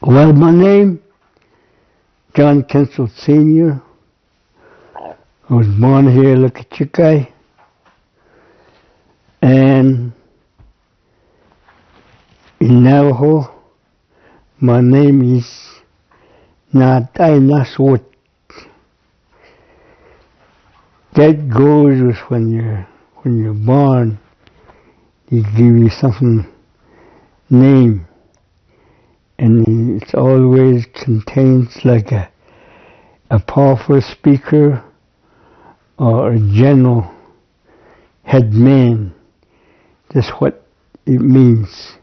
Well, my name, John Kinsel Sr. I was born here in Lukachukai, and in Navajo, my name is Naswat. That goes with when you're born, they give you something name, and it always contains like a powerful speaker or a general head man. That's what it means.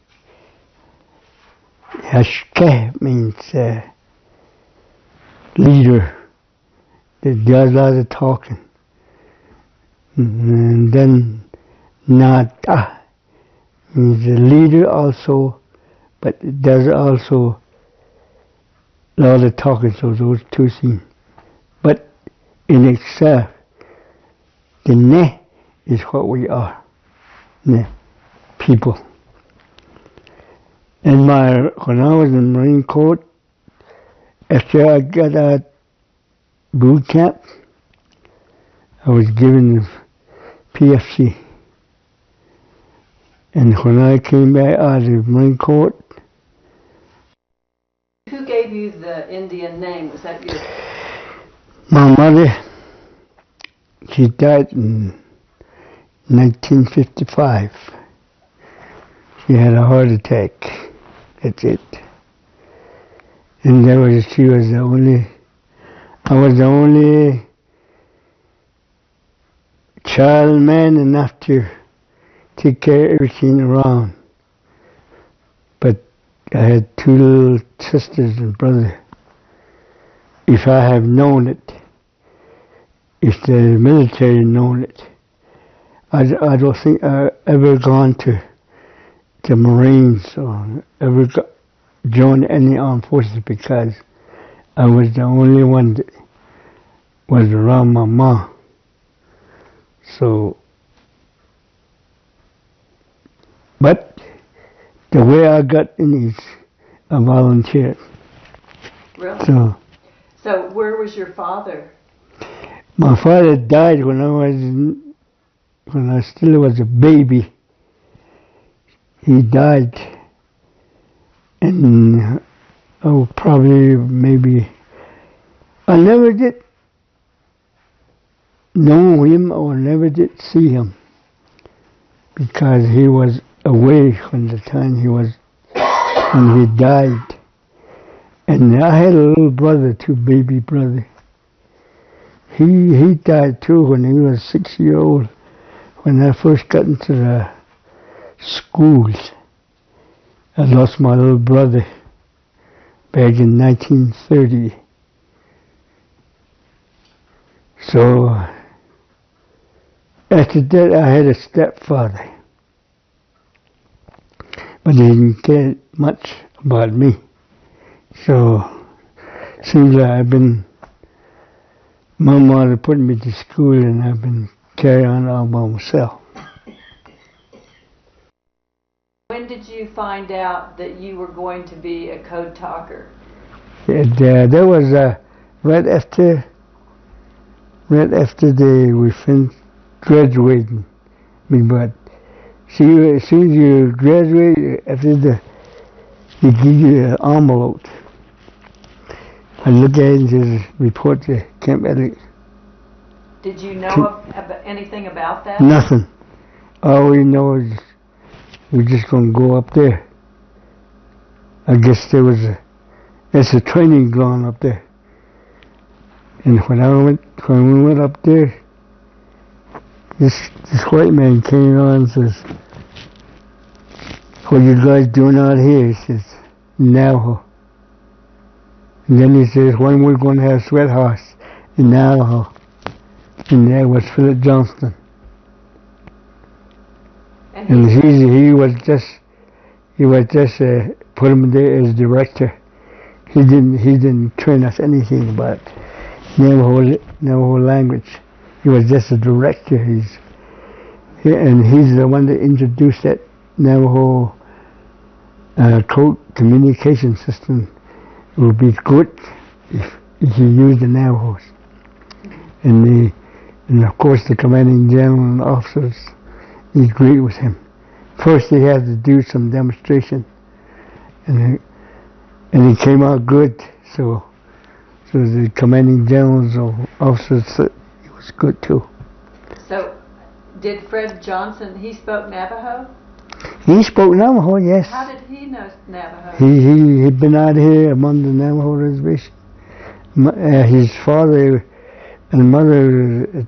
Hashke means leader that does a lot of talking. And then Nata means the leader also, but it does also a lot of talking, so those two things. But in itself, the Ne is what we are, Ne, people. And when I was in the Marine Corps, after I got out boot camp, I was given PFC. And when I came back out of the Marine Corps... Who gave you the Indian name? Was that your... My mother, she died in 1955. She had a heart attack. That's it. And she was the only... I was the only child man enough to take care of everything around. But I had two little sisters and brother. If I have known it, if the military had known it, I don't think I ever gone to the Marines or ever joined any armed forces, because I was the only one that was around my mom. So, but the way I got in is I volunteered. Really? So where was your father? My father died when I still was a baby. He died, and probably maybe I never did know him or never did see him, because he was away from the time when he died. And I had a little brother too, baby brother. He died too when he was 6 years old, when I first got into the schools. I lost my little brother back in 1930. So after that I had a stepfather, but he didn't care much about me. So seems like my mother put me to school, and I've been carrying on all by myself. When did you find out that you were going to be a code talker? That was right after we finished graduating. But see, as soon as you graduate, they give you an envelope. I look at it and just report to Camp Elliott. Did you know anything about that? Nothing. All we know is we're just going to go up there. I guess there's a training ground up there. And when we went up there, this white man came on and says, "What you guys doing out here?" He says, "Navajo." And then he says, "When we're going to have sweat house in Navajo." And that was Philip Johnston. And he was just put him there as director. He didn't train us anything about Navajo language. He was just a director. He's the one that introduced that Navajo code communication system would be good if you use the Navajos. And of course the commanding general and officers agreed with him. First he had to do some demonstration, and it came out good. So the commanding generals or officers said it was good too. So, did Fred Johnson, he spoke Navajo? He spoke Navajo, yes. How did he know Navajo? He'd been out here among the Navajo reservation. His father and mother,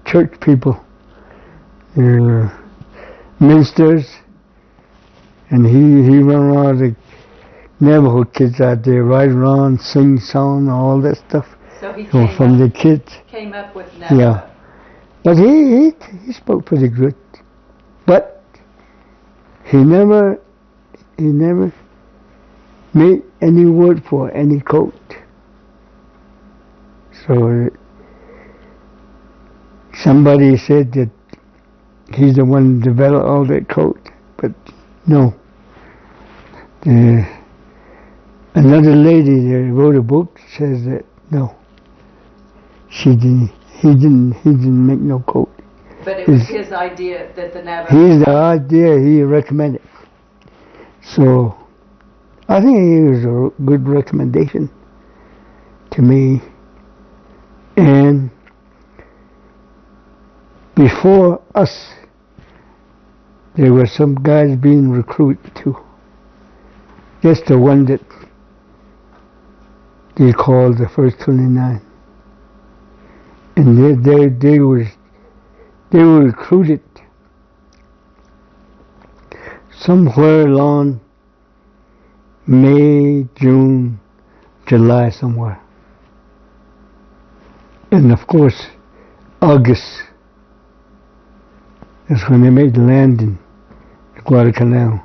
church people, ministers, and he ran around the Navajo kids out there, ride around, sing song, all that stuff. So he from the kids. Came up with Navajo. Yeah, but he spoke pretty good, but he never made any word for any coat. So somebody said that he's the one who developed all that code, but no. Another lady that wrote a book says that no, he didn't make no code. But it was his idea that the Navajo. He's the idea he recommended. So I think it was a good recommendation to me. And before us, there were some guys being recruited too. Just the one that they called the First 29. And they were recruited somewhere along May, June, July somewhere. And of course, August is when they made the landing at Guadalcanal.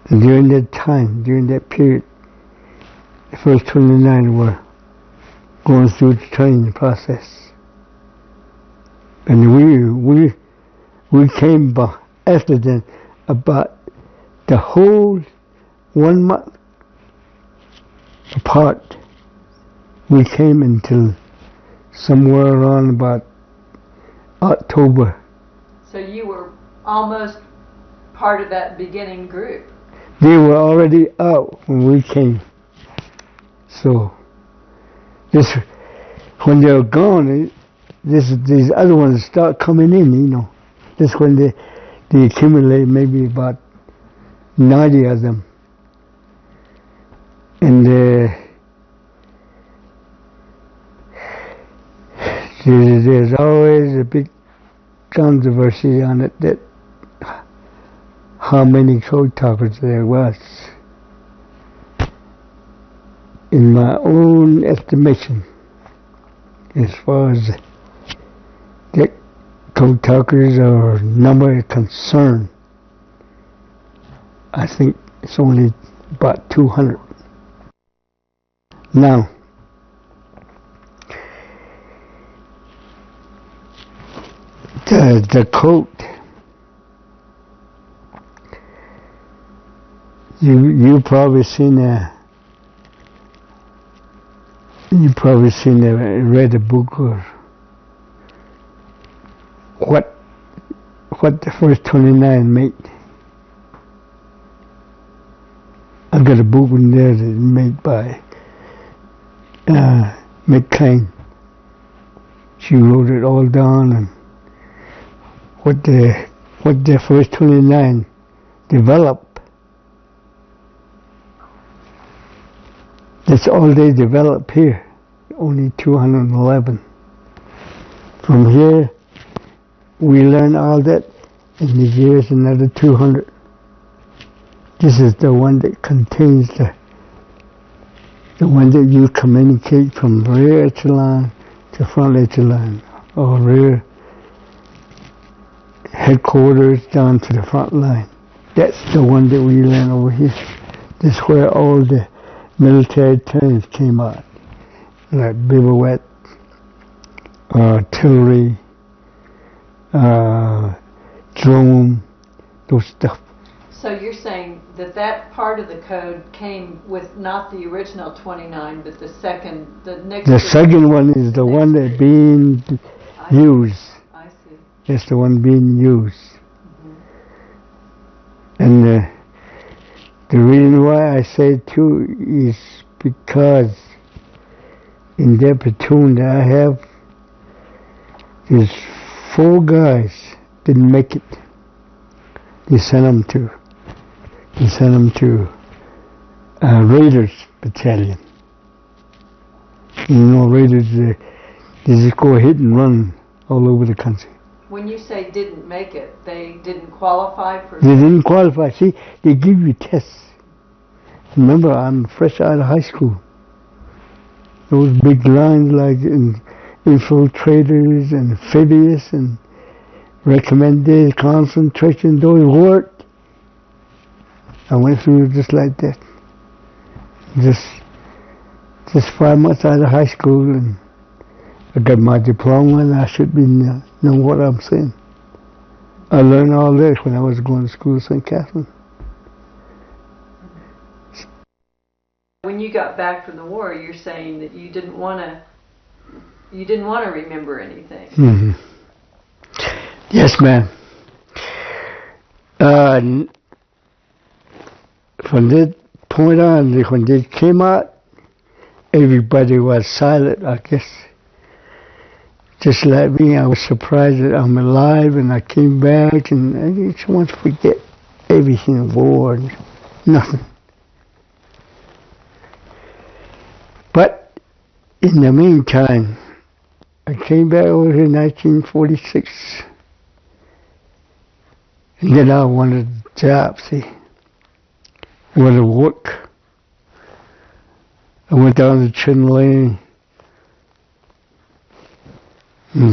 And during that time, during that period, the First 29 were going through the training process. And we came after them about the whole 1 month apart. We came until somewhere around about October. So you were almost part of that beginning group. They were already out when we came. So when they were gone, these other ones start coming in, you know. That's when they accumulate maybe about 90 of them. And there's always a big controversy on it that how many code talkers there was. In my own estimation, as far as the code talkers or number is concerned, I think it's only about 200. Now, the coat, you probably read a book or what the First 29 made. I got a book in there that's made by McClain. She wrote it all down, and what the First 29 developed. That's all they developed here. Only 211. From here, we learn all that, and here's another 200. This is the one that contains the one that you communicate from rear echelon to front echelon, or rear headquarters down to the front line. That's the one that we learn over here. This is where all the military terms came out, like bivouac, artillery, drone, those stuff. So you're saying that that part of the code came with not the original 29, but the next. The second one is the one that's being used. I see. It's the one being used. Mm-hmm. And the reason why I say two is because in that platoon that I have, there's 4 guys didn't make it. They sent them to Raiders Battalion. You know, Raiders, they just go hit and run all over the country. When you say didn't make it, they didn't qualify for... They didn't qualify. See, they give you tests. Remember, I'm fresh out of high school. Those big lines like infiltrators and amphibious and recommended concentration, those worked. I went through just like that. Just 5 months out of high school, and I got my diploma, and I should be know what I'm saying. I learned all this when I was going to school at St. Catherine. When you got back from the war, you're saying that you didn't want to remember anything. Mm-hmm. Yes, ma'am. From that point on, when they came out, everybody was silent, I guess. Just like me, I was surprised that I'm alive, and I came back, and I just want to forget everything of war and nothing. But in the meantime, I came back over here in 1946, and then I wanted a job, see. I wanted to work. I went down to Chin Lane, and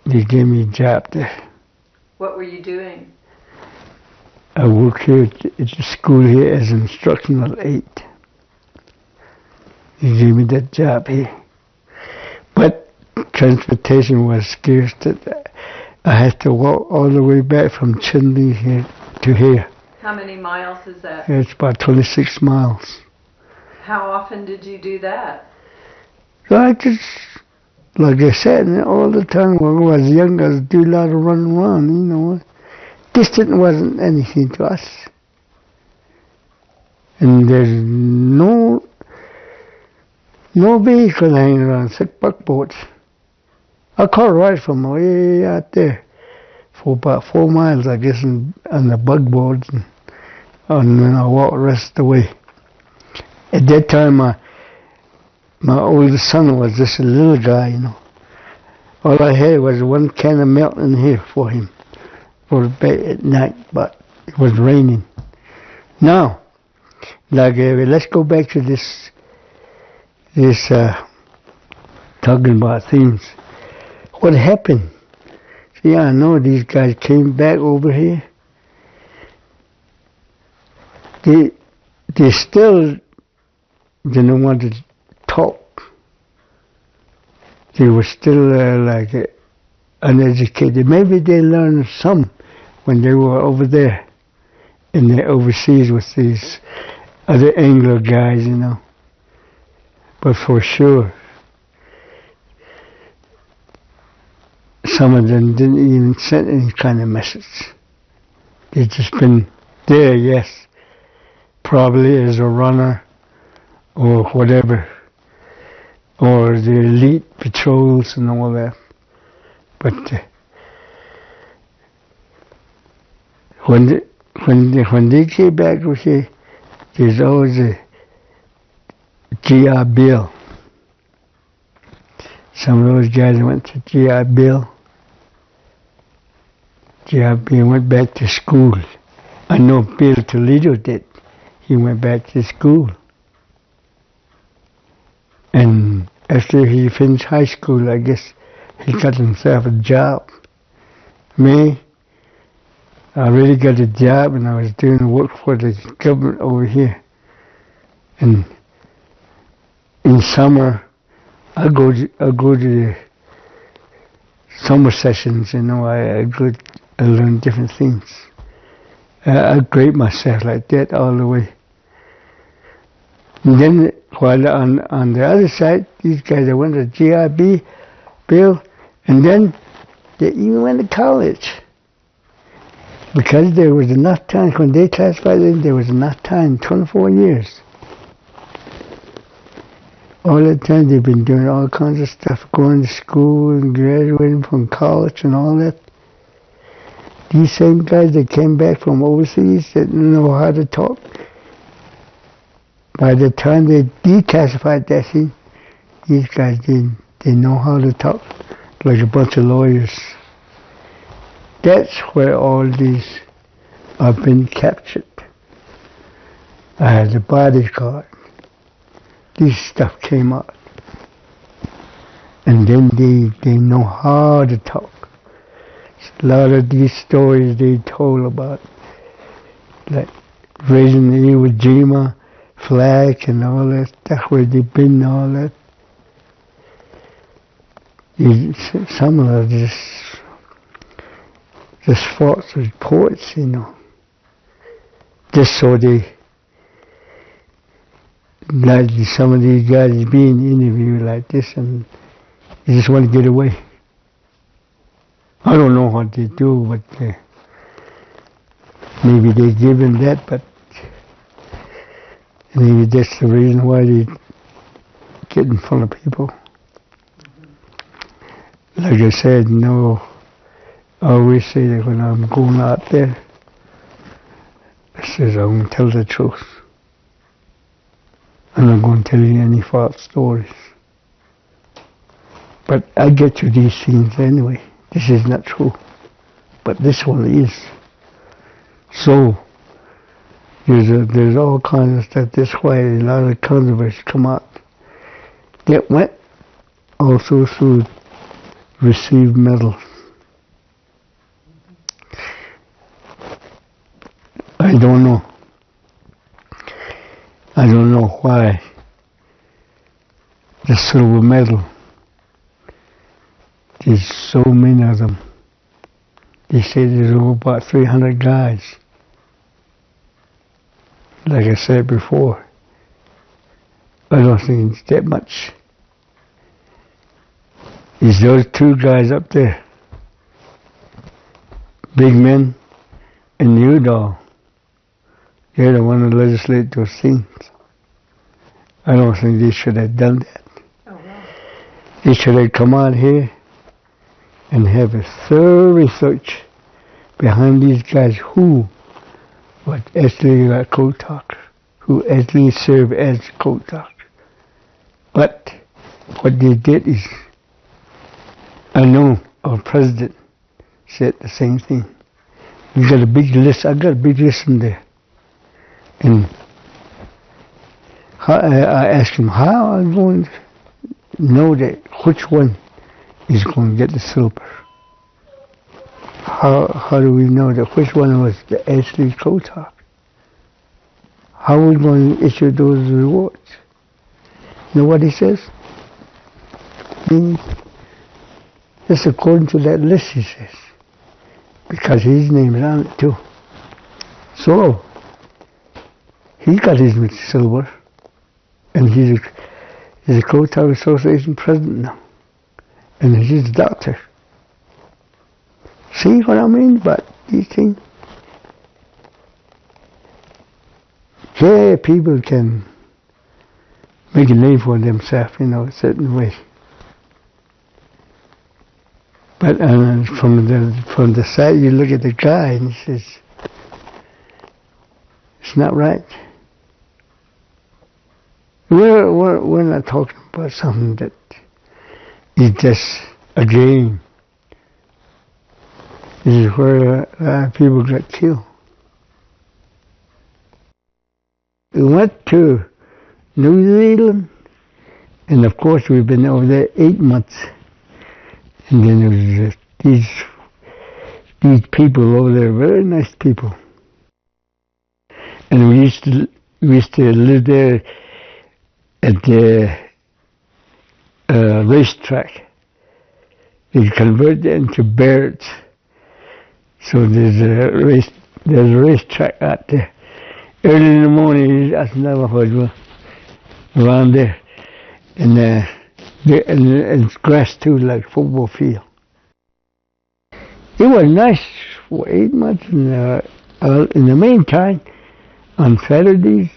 they gave me a job there. What were you doing? I worked here at the school here as an instructional aide. They gave me that job here. But transportation was scarce. That I had to walk all the way back from Chinle here to here. How many miles is that? It's about 26 miles. How often did you do that? So I just, like I said, all the time when I was young, I was doing a lot of running around, you know. Distance wasn't anything to us. And there's no vehicle hanging around, except buckboards. I caught a ride from way out there for about 4 miles, I guess, on the buckboards, and then I walked the rest of the way. At that time, my oldest son was just a little guy, you know. All I had was 1 can of milk in here for him for bed at night, but it was raining. Now, like, let's go back to this talking about things. What happened? See, I know these guys came back over here. They still didn't want to talk. They were still uneducated. Maybe they learned some when they were over there in the overseas with these other Anglo guys, you know. But for sure, some of them didn't even send any kind of message. They've just been there, yes, probably as a runner or whatever, or the elite patrols and all that. But when they came back over here, there's always a GI Bill. Some of those guys went to GI Bill. GI Bill went back to school. I know Bill Toledo did. He went back to school. And after he finished high school, I guess he got himself a job. Me, I really got a job, and I was doing work for the government over here. And in summer, I go to the summer sessions, you know. I learn different things. I grade myself like that all the way. And then, while on the other side, these guys that went to GIB, Bill, and then they even went to college. Because there was enough time, when they classified them, there was enough time, 24 years. All that time they've been doing all kinds of stuff, going to school and graduating from college and all that. These same guys that came back from overseas that didn't know how to talk, by the time they declassified that thing, these guys they know how to talk like a bunch of lawyers. That's where all these have been captured. I had the bodyguard. This stuff came out. And then they know how to talk. A lot of these stories they told about, like Regiment with Jima, flag and all that stuff, where they've been and all that. Some of them just false reports, you know. Just so they, like some of these guys being interviewed like this, and they just want to get away. I don't know what they do, but maybe they give them that, but maybe that's the reason why they get in front of people. Like I said, no, I always say that when I'm going out there, I says I'm going to tell the truth. I'm not going to tell you any false stories. But I get to these things anyway. This is not true. But this one is. So, there's all kinds of stuff. That's why a lot of controversy come out. That went also through received medals. I don't know. I don't know why the silver medal, there's so many of them. They say there's over about 300 guys. Like I said before, I don't think it's that much. It's those two guys up there, big men, and Udall. They're the one who legislate those things. I don't think they should have done that. Oh, no. They should have come out here and have a thorough research behind these guys who was actually a code talker, who actually served as a code talker. But what they did is, I know our president said the same thing. We got a big list. I got a big list in there. And I asked him, how am I going to know that which one is going to get the silver? How do we know that which one was the actually code talk? How are we going to issue those rewards? You know what he says? Just according to that list, he says. Because his name is on it too. So, he got his silver, and he's a Code Talk Association president now, and he's a doctor. See what I mean about these things? Yeah, people can make a name for themselves, you know, a certain way. But from the side, you look at the guy, and he says, it's not right. We're not talking about something that is just a game. This is where people got killed. We went to New Zealand, and of course we've been over there 8 months. And then there was these people over there, very nice people. And we used to live there at the racetrack. They converted it into barracks. So there's a there's a racetrack out there. Early in the morning, that's Navajo around there. And it's grass too, like football field. It was nice for 8 months. In the meantime, on Saturdays,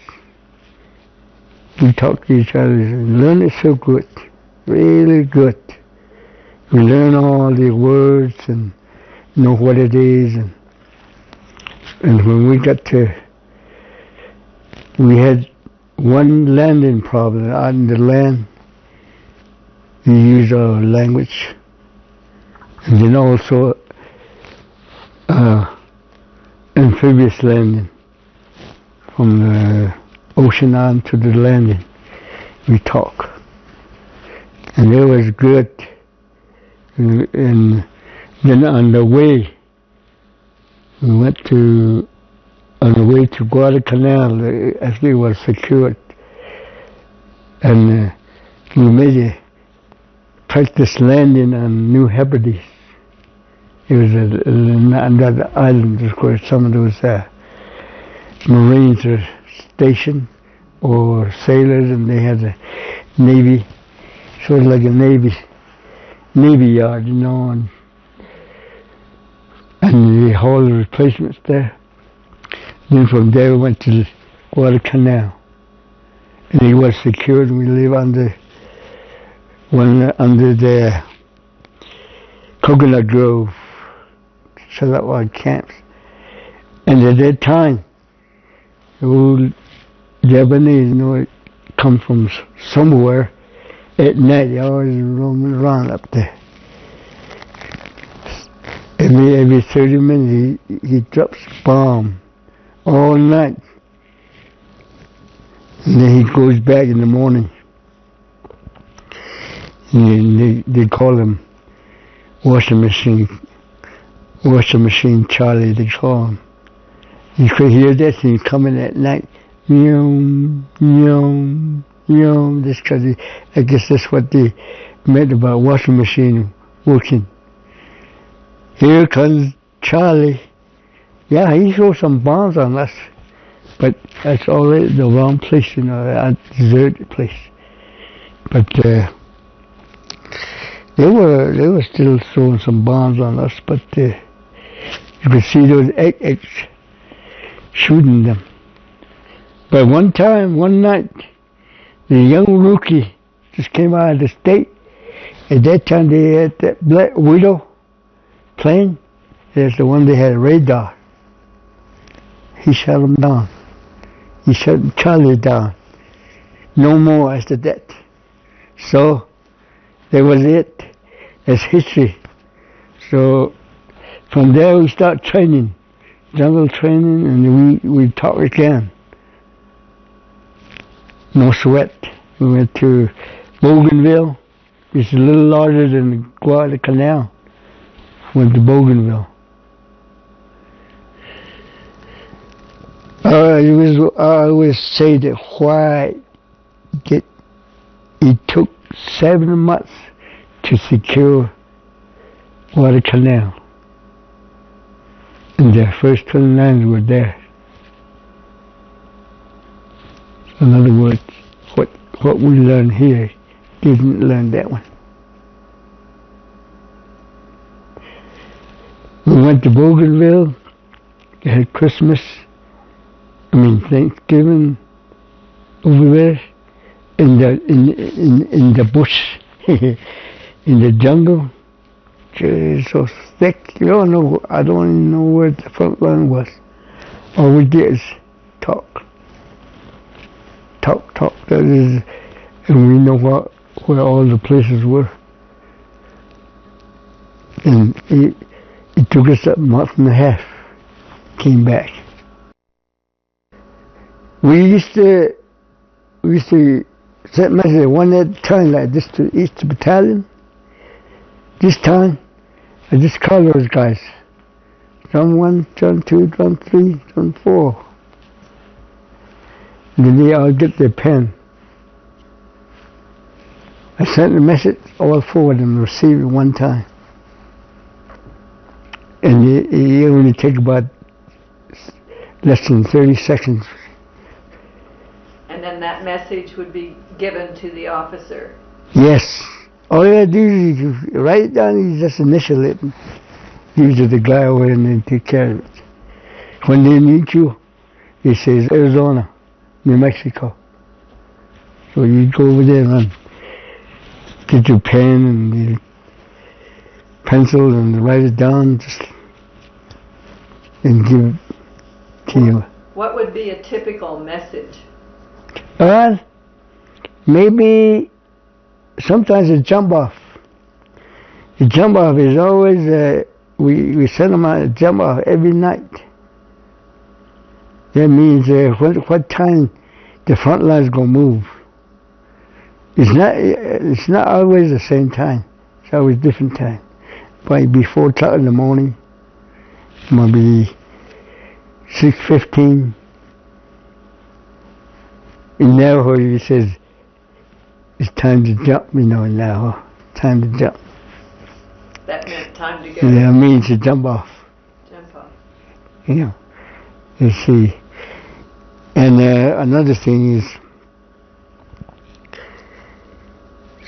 we talked to each other and learned it so good, really good. We learn all the words and know what it is. And when we got to, we had one landing problem out in the land. We used our language. And then also amphibious landing. From the ocean on to the landing, we talk. And it was good. And then on the way, we went to, on the way to Guadalcanal, actually was secured. And we made a practice landing on New Hebrides. It was another island, of course, some of those Marines are stationed or sailors, and they had a Navy, sort of like a Navy yard, you know, and they hauled the replacements there. Then from there we went to Guadalcanal, and it was secured. We lived under the coconut grove, set up our camps. And at that time, the old Japanese, you know, come from somewhere at night. They always roaming around up there. Every 30 minutes he drops a bomb all night. And then he goes back in the morning. And they call him washing machine Charlie, they call him. You could hear that thing coming at night. Yum, yum, yum. Just because I guess that's what they meant about washing machine working. Here comes Charlie. Yeah, he threw some bombs on us, but that's already the wrong place, you know, a deserted place. But they were still throwing some bombs on us, but you could see those eggs shooting them. But one night, the young rookie just came out of the state. At that time, they had that Black Widow plane. That's the one they had radar. He shot him down. He shot Charlie down. No more after that. So, that was it. That's history. So, from there we start training. Jungle training, and we talk again. No sweat. We went to Bougainville. It's a little larger than Guadalcanal. Went to Bougainville. I always say that why it took 7 months to secure Guadalcanal. And their first 29s were there. In other words, what we learned here, didn't learn that one. We went to Bougainville, they had Thanksgiving over there in the bush, in the jungle. It's so thick, I don't even know where the front line was. All we did is talk, that is, and we know where all the places were. And it took us a month and a half, came back. We used to set messages one at a time like this to each battalion. This time, I just call those guys. Drum 1, drum 2, drum 3, drum 4. And then they all get their pen. I sent the message, all 4 of them received it one time. And it only take about less than 30 seconds. And then that message would be given to the officer. Yes. All you gotta do is you write it down, you just initial it and give it to the guy over and then take care of it. When they meet you, it says Arizona, New Mexico. So you go over there and get your pen and your pencil and write it down, just and give it to you. What would be a typical message? Well, maybe sometimes a jump off. The jump off is always, we send them out a jump off every night. That means what time the front line's going to move. It's not always the same time. It's always different time. Might be 4 o'clock in the morning. Might be 6:15. In Navajo, he says, it's time to jump, in Navajo. Time to jump. That meant time to go. Yeah, it means to jump off. Jump off. You see. And another thing is,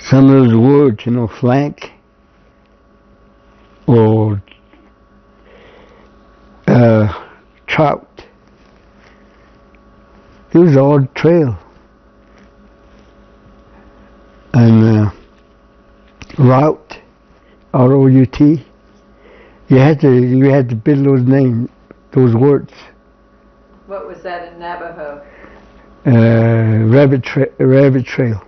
some of those words, flank, or trout, those are all trail. And route, R-O-U-T, you had to build those names, those words. What was that in Navajo? Rabbit trail.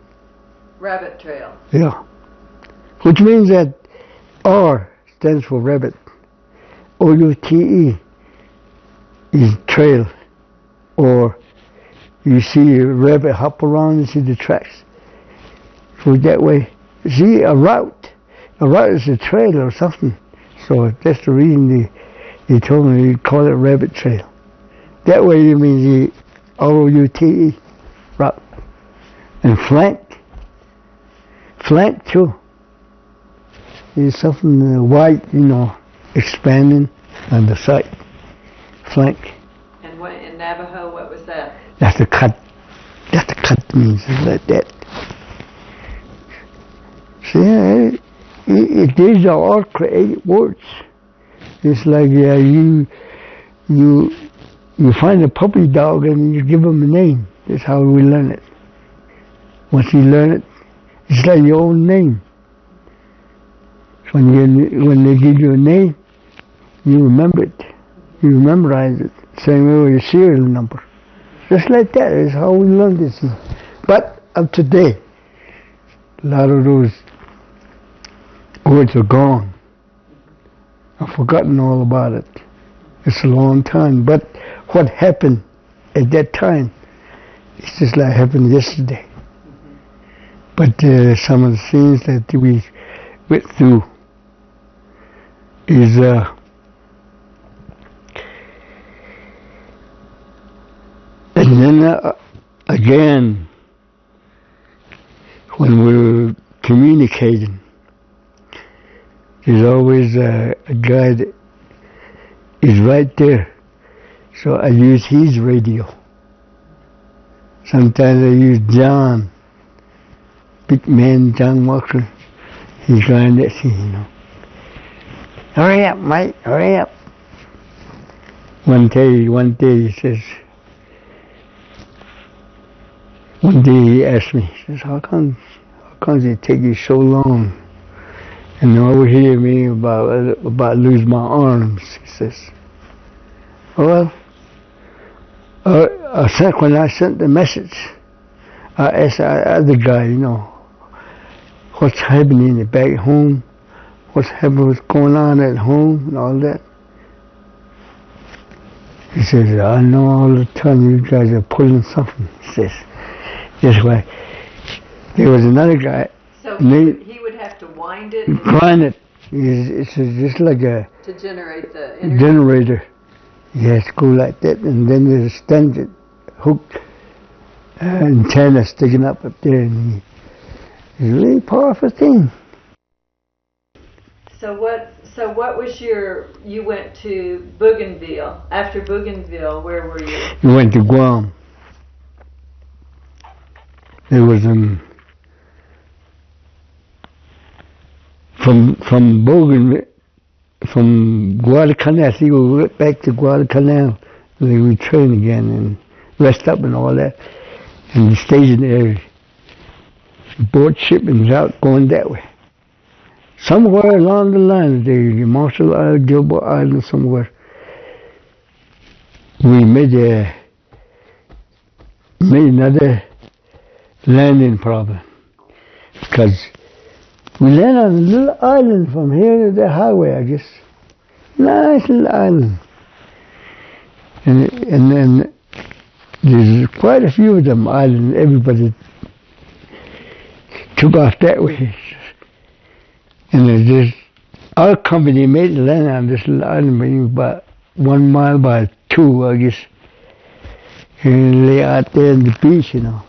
Rabbit trail. Yeah. Which means that R stands for rabbit. O-U-T-E is trail. Or you see a rabbit hop around and see the tracks. So that way, see a route. A route is a trail or something. So that's the reason they told me to call it rabbit trail. That way it means the R-O-U-T-E, route. And flank too, is something white, expanding on the side. Flank. And what in Navajo, what was that? That's the cut. That's the cut means like that. See, these are all created words. It's like you find a puppy dog and you give him a name. That's how we learn it. Once you learn it, it's like your own name. When they give you a name, you remember it. You memorize it. Same way with your serial number. Just like that is how we learn this. But up to date, a lot of those words are gone. I've forgotten all about it. It's a long time. But what happened at that time, it's just like happened yesterday. But some of the things that we went through is and then again, when we're communicating, there's always a guy that is right there. So I use his radio. Sometimes I use John, big man John Walker. He's going to see, Hurry up, Mike, hurry up. One day he asked me, he says, how come it take you so long? And over here me about lose my arms, he says. Well, when I sent the message, I asked the other guy, what's happening back home, what's going on at home and all that. He says, I know all the time you guys are pulling something. He says, this way. There was another guy. So he would have to wind it? Wind it. It's just like a to generate the energy. Generator. Yes, go like that, and then there's a extended hook antenna sticking up there, and it's a really powerful thing. So what was you went to Bougainville. After Bougainville, where were you? We went to Guam. It was from Bougainville, from Guadalcanal. See, we went back to Guadalcanal. And then we train again and rest up and all that. And the staging area. Board shipments out going that way. Somewhere along the line, the Marshall Island, Gilbert Island, somewhere, we made another landing problem. Because we landed on a little island from here to the highway, I guess. Nice little island. And then there's quite a few of them islands. Everybody took off that way. And there's this, our company made the land on this little island, maybe about 1 mile by 2, I guess. And lay out there on the beach, you know.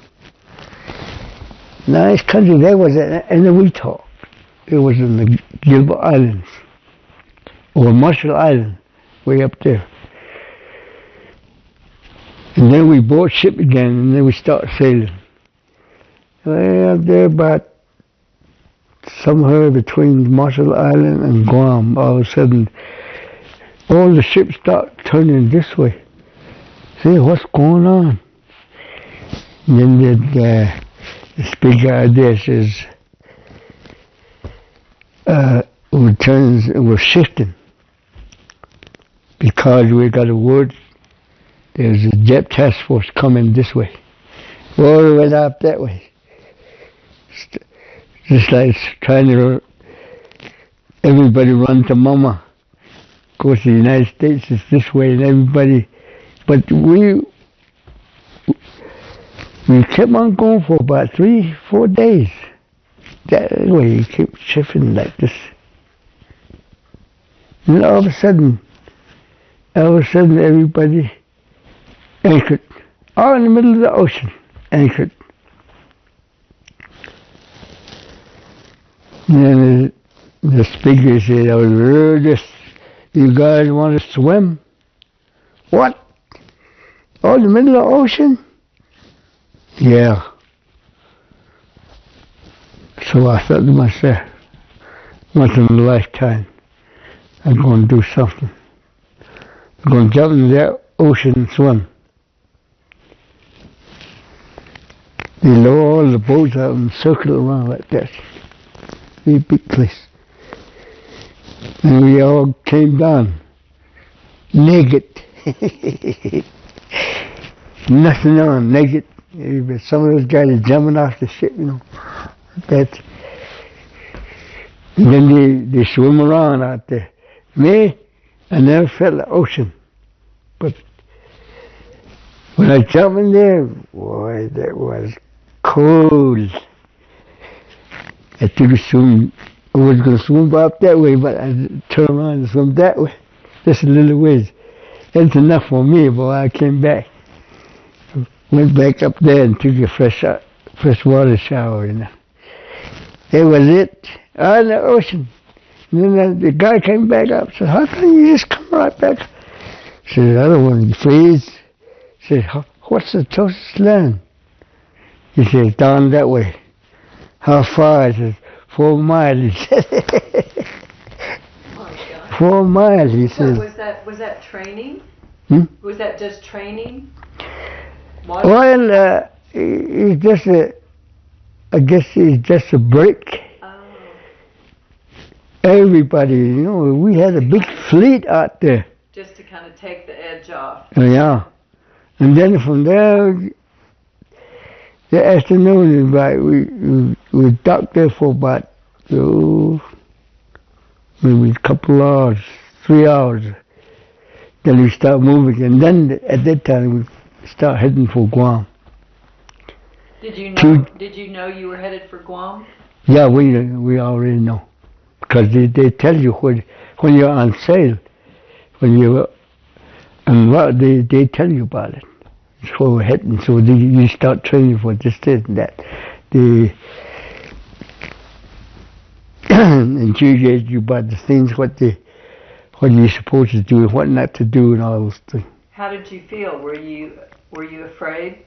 Nice country. That was in the Weetah. It was in the Gilbert Islands, or Marshall Island, way up there. And then we board ship again, and then we start sailing. Way up there about somewhere between Marshall Island and Guam. All of a sudden, all the ships start turning this way. See, what's going on? And then the speaker out there says, we're shifting because we got a word. There's a jet task force coming this way. All the way up that way. Just like trying to everybody run to mama. Of course, the United States is this way, and everybody. But we kept on going for about 3-4 days. That way, you keep shifting like this. And all of a sudden, everybody anchored. All in the middle of the ocean, anchored. And then the speaker said, I was really just, you guys want to swim? What? Oh, in the middle of the ocean? Yeah. So I thought to myself, once in a lifetime, I'm going to do something. I'm going to jump into that ocean and swim. They lower all the boats out and circle around like that. Very big place. And we all came down naked. Nothing on, naked. Some of those guys are jumping off the ship, you know. That. And then they swim around out there. Me, I never felt the ocean. But when I jumped in there, boy, that was cold. I took a swim. I was going to swim up that way, but I turned around and swim that way. Just a little ways. That's enough for me, boy. I came back. Went back up there and took a fresh water shower, you know. That was it. Out in the ocean. And then the guy came back up and said, how come you just come right back? I said, I don't want to freeze. He said, what's the closest land? He said, down that way. How far? I said, 4 miles. He said, 4 miles, he said. So was that training? Was that just training? Well, it's just I guess it's just a break. Oh. Everybody, you know, we had a big fleet out there. Just to kind of take the edge off. Yeah. And then from there, the afternoon, we docked there for about, maybe a couple hours, 3 hours. Then we start moving, and then at that time we start heading for Guam. Did you know you were headed for Guam? Yeah, we already know, because they tell you when you're on sale, when you're on route, they tell you about it. It's where we're heading, so you start training for this and that. and educate you about the things, what you're supposed to do, what not to do, and all those things. How did you feel? Were you afraid?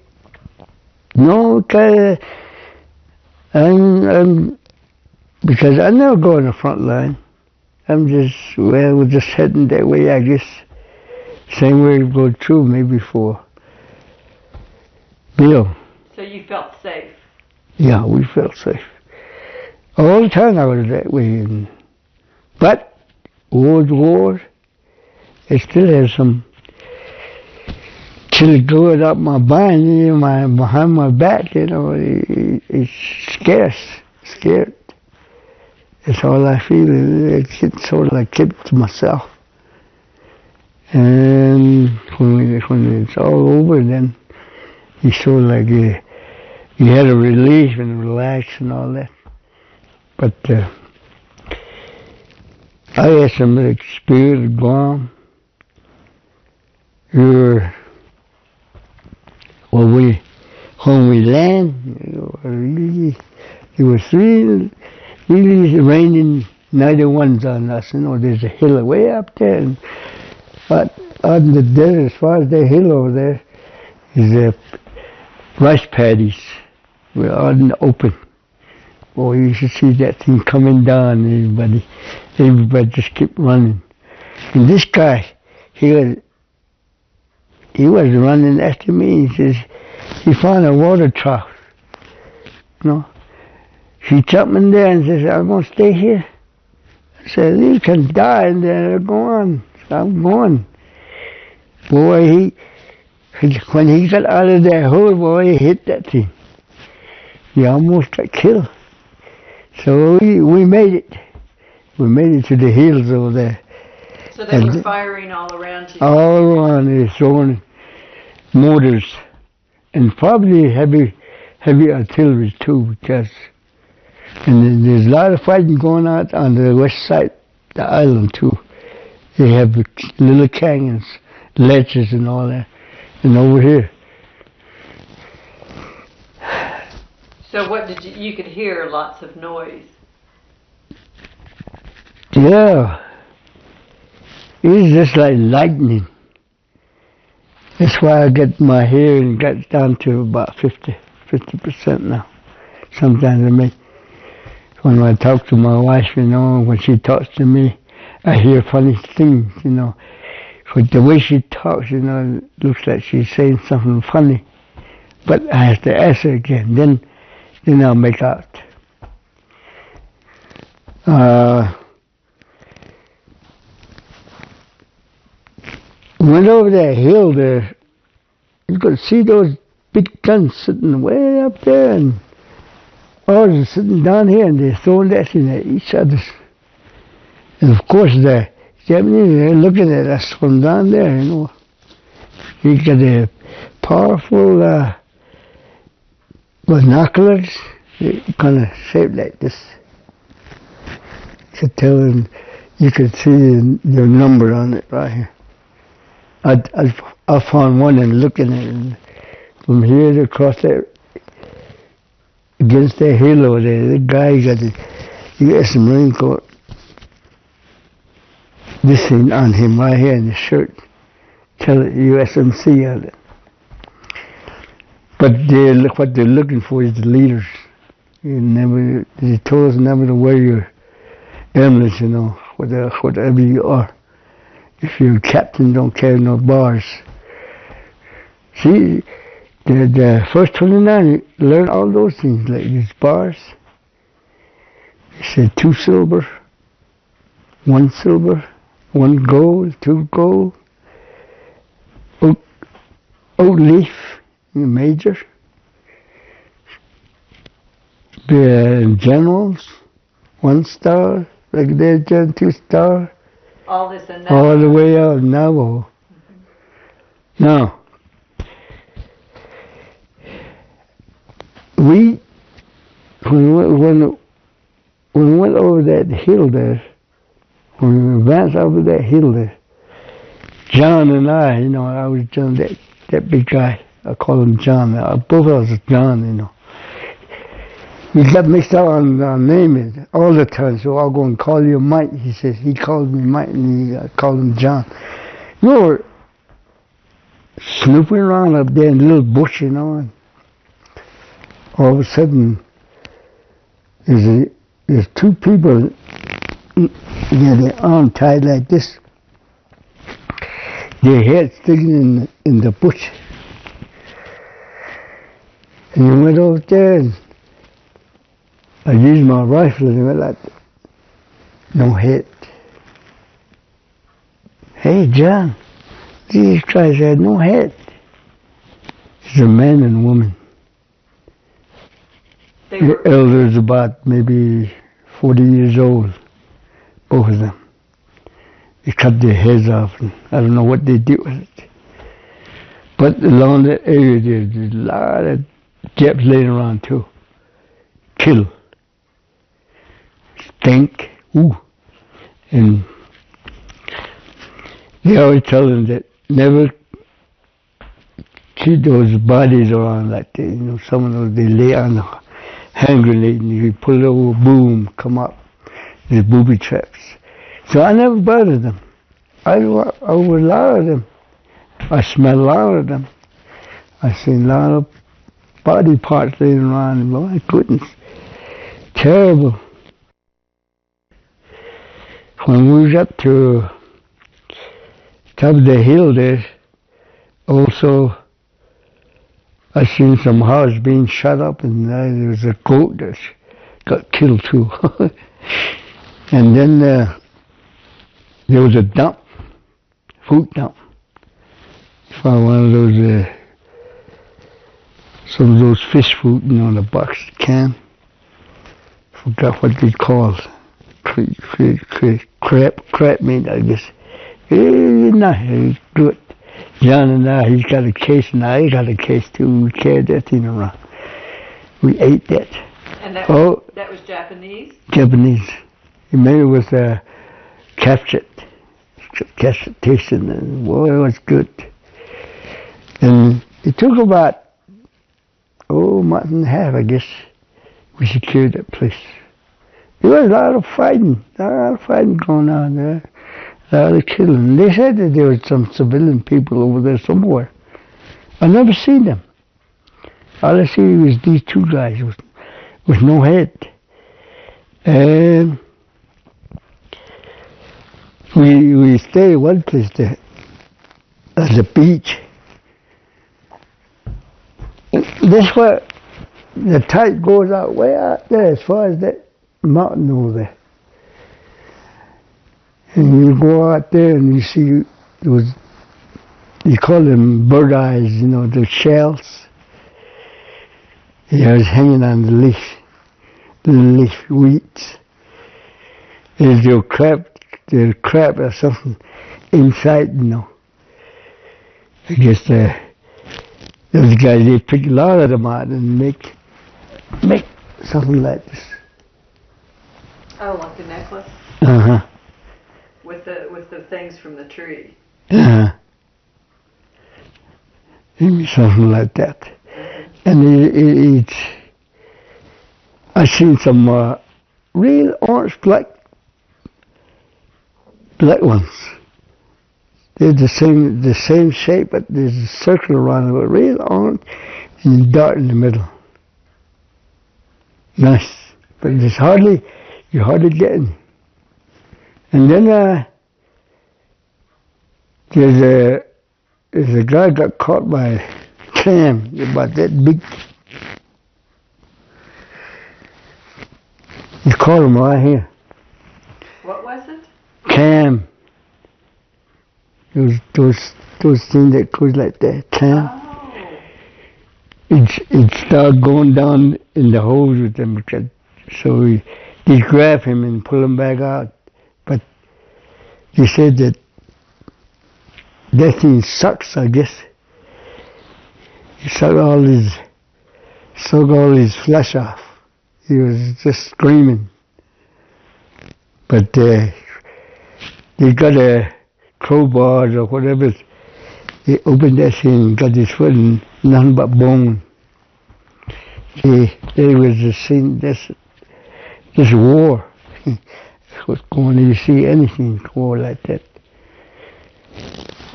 No, because because I never go on the front line. We're just heading that way, I guess. Same way we go through, maybe for Bill. So you felt safe? Yeah, we felt safe. All the time I was that way. But World War, it still has some chill going up my behind my back, it's scared. That's all I feel. It's sort of like keep to myself. And when it's all over, then you sort of like you had a relief and relax and all that. But I had some experience at Guam. When we land, there were three really raining 91s on us. There's a hill way up there, and on the desert, as far as the hill over there, is rice paddies. We're out in the open. Boy, you should see that thing coming down. Everybody just kept running. And this guy, he was running after me. He says he found a water trough. He jumped in there and says, "I'm gonna stay here." I said, "You can die in there. Go on." I'm going. Boy, when he got out of that hole, boy, he hit that thing. He almost got killed. So we made it. We made it to the hills over there. So they were firing all around you? All around. They were throwing mortars. And probably heavy artillery too, because there's a lot of fighting going on the west side of the island too. They have little canyons, ledges and all that. And over here. So what did you could hear lots of noise? Yeah. It was just like lightning. That's why I get my hearing got down to about 50% now. Sometimes when I talk to my wife, when she talks to me, I hear funny things, But the way she talks, it looks like she's saying something funny. But I have to ask her again, then I'll make out. Went over that hill there, you could see those big guns sitting way up there, and ours are sitting down here, and they're throwing that thing at each other. And of course, the Japanese, they're looking at us from down there, You got a powerful binoculars, kind of shaped like this. To tell them, you could see your number on it right here. I found one and looking at it. From here to across there, against that hill over there, the guy got the U.S. Marine Corps. This thing on him right here in the shirt. Tell it USMC on it. But what they're looking for is the leaders. They told us never to wear your emblems, whatever you are. If you're a captain, don't carry no bars. See, the first 29 learn all those things, like these bars. They said 2 silver, 1 silver, 1 gold, 2 gold, oak leaf, major. The generals, 1 star, brigadier, 2 star. All this and that. All the way out Navajo. Now, when we went over that hill there, when we advanced over that hill there, John and I was John, that big guy, I call him John. Both of us are John, We got mixed up on name all the time, so I'll go and call you Mike. He says, he calls me Mike, and I called him John. You know, snooping around up there in the little bush, you know, and all of a sudden, there's two people, their arm tied like this, their head sticking in the bush. And he went over there, and I used my rifle, and he went like, no head. Hey, John, these guys had no head. It's a man and a woman. The elders about maybe 40 years old, both of them. They cut their heads off, and I don't know what they did with it. But along that area, there's a lot of Japs laying around too. Kill. Stink. Ooh. And they always tell them that never keep those bodies around like that. You know, some of those, they lay on the hand grenade, and you pull it over, boom, come up. There's booby traps. So I never bothered them. I was a lot of them. I smelled a lot of them. I seen a lot of body parts laying around, and my goodness, terrible. When we was up to top of the hill there, also I seen some house being shut up, and there was a goat that got killed too. And then there was a dump, food dump. Found one of those, some of those fish food, you know, in a box can. Forgot what they called. Crab meat, I guess. It's good. John and I, he's got a case, and I got a case too. We carried that thing around. We ate that. And that was Japanese? Japanese. He made it with captured tasting, and boy, it was good. And it took about, a month and a half, I guess, we secured that place. There was a lot of fighting going on there, a lot of killing. They said that there was some civilian people over there somewhere. I never seen them. All I see was these two guys with no head. And we stayed at one place there, at the beach. This where the tide goes out way out there, as far as that mountain over there. And you go out there and you see those, you call them bird eyes, you know, the shells. Yeah, it's hanging on the leaf weeds. There's your crab or something inside, you know. I guess those guys, they pick a lot of them out and make something like this. Oh, like a necklace? Uh-huh. With the things from the tree. Uh-huh. Maybe something like that. Mm-hmm. And I've seen some real orange black ones. They're the same shape, but there's a circle around them, real orange and dark in the middle. Nice, but you hardly get any. And then there's a guy got caught by a clam about that big. You caught him right here. What was it? Clam. Those things that goes like that, clam. Oh. It started going down in the holes with them, so they grab him and pull him back out. But he said that thing sucks, I guess. He sucked all his flesh off. He was just screaming. But they got a crowbar or whatever. They opened that thing and got his foot and nothing but bone. They was the scene, this war was going to see anything war like that.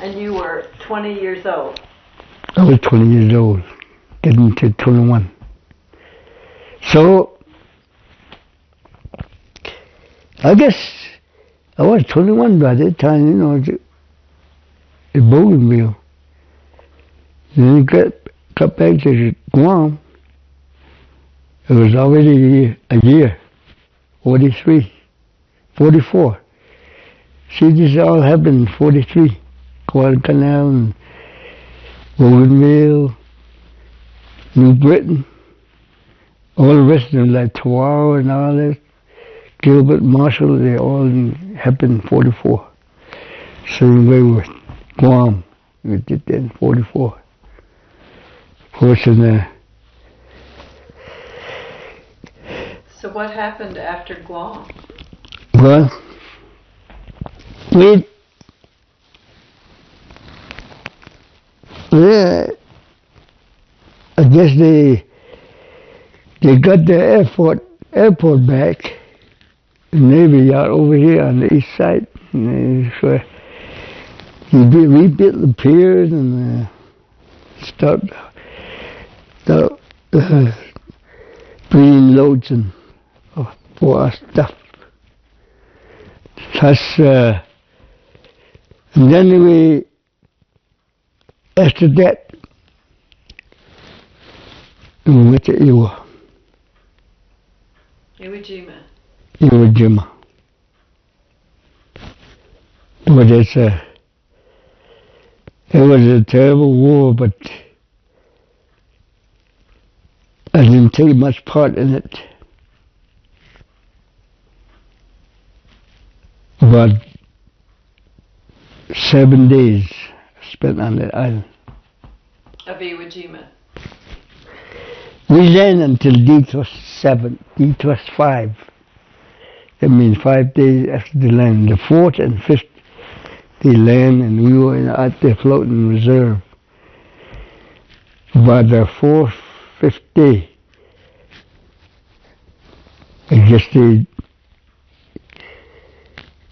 And you were 20 years old. I was 20 years old, getting to 21. So, I guess I was 21 by that time, you know, in Bougainville. Then got back to Guam. It was already a year, 43, 44. See, this all happened in 43. Guadalcanal and Bougainville, New Britain, all the rest of them, like Tawara and all that, Gilbert, Marshall, they all happened in 44. Same way with Guam, we did that in 44. Of course, So what happened after Guam? well, yeah, I guess they got the airport back, the Navy Yard over here on the east side. And so he rebuilt the piers and start bringing loads and for our stuff. That's and then after that, we went to Jima. Jima. But it was a terrible war, but I didn't take much part in it. About 7 days spent on that island. Of Iwo Jima. We landed until D+7, D+5. That means 5 days after the land. The 4th and 5th, they land, and we were out there floating in reserve. By the 4th, 5th day, I guess the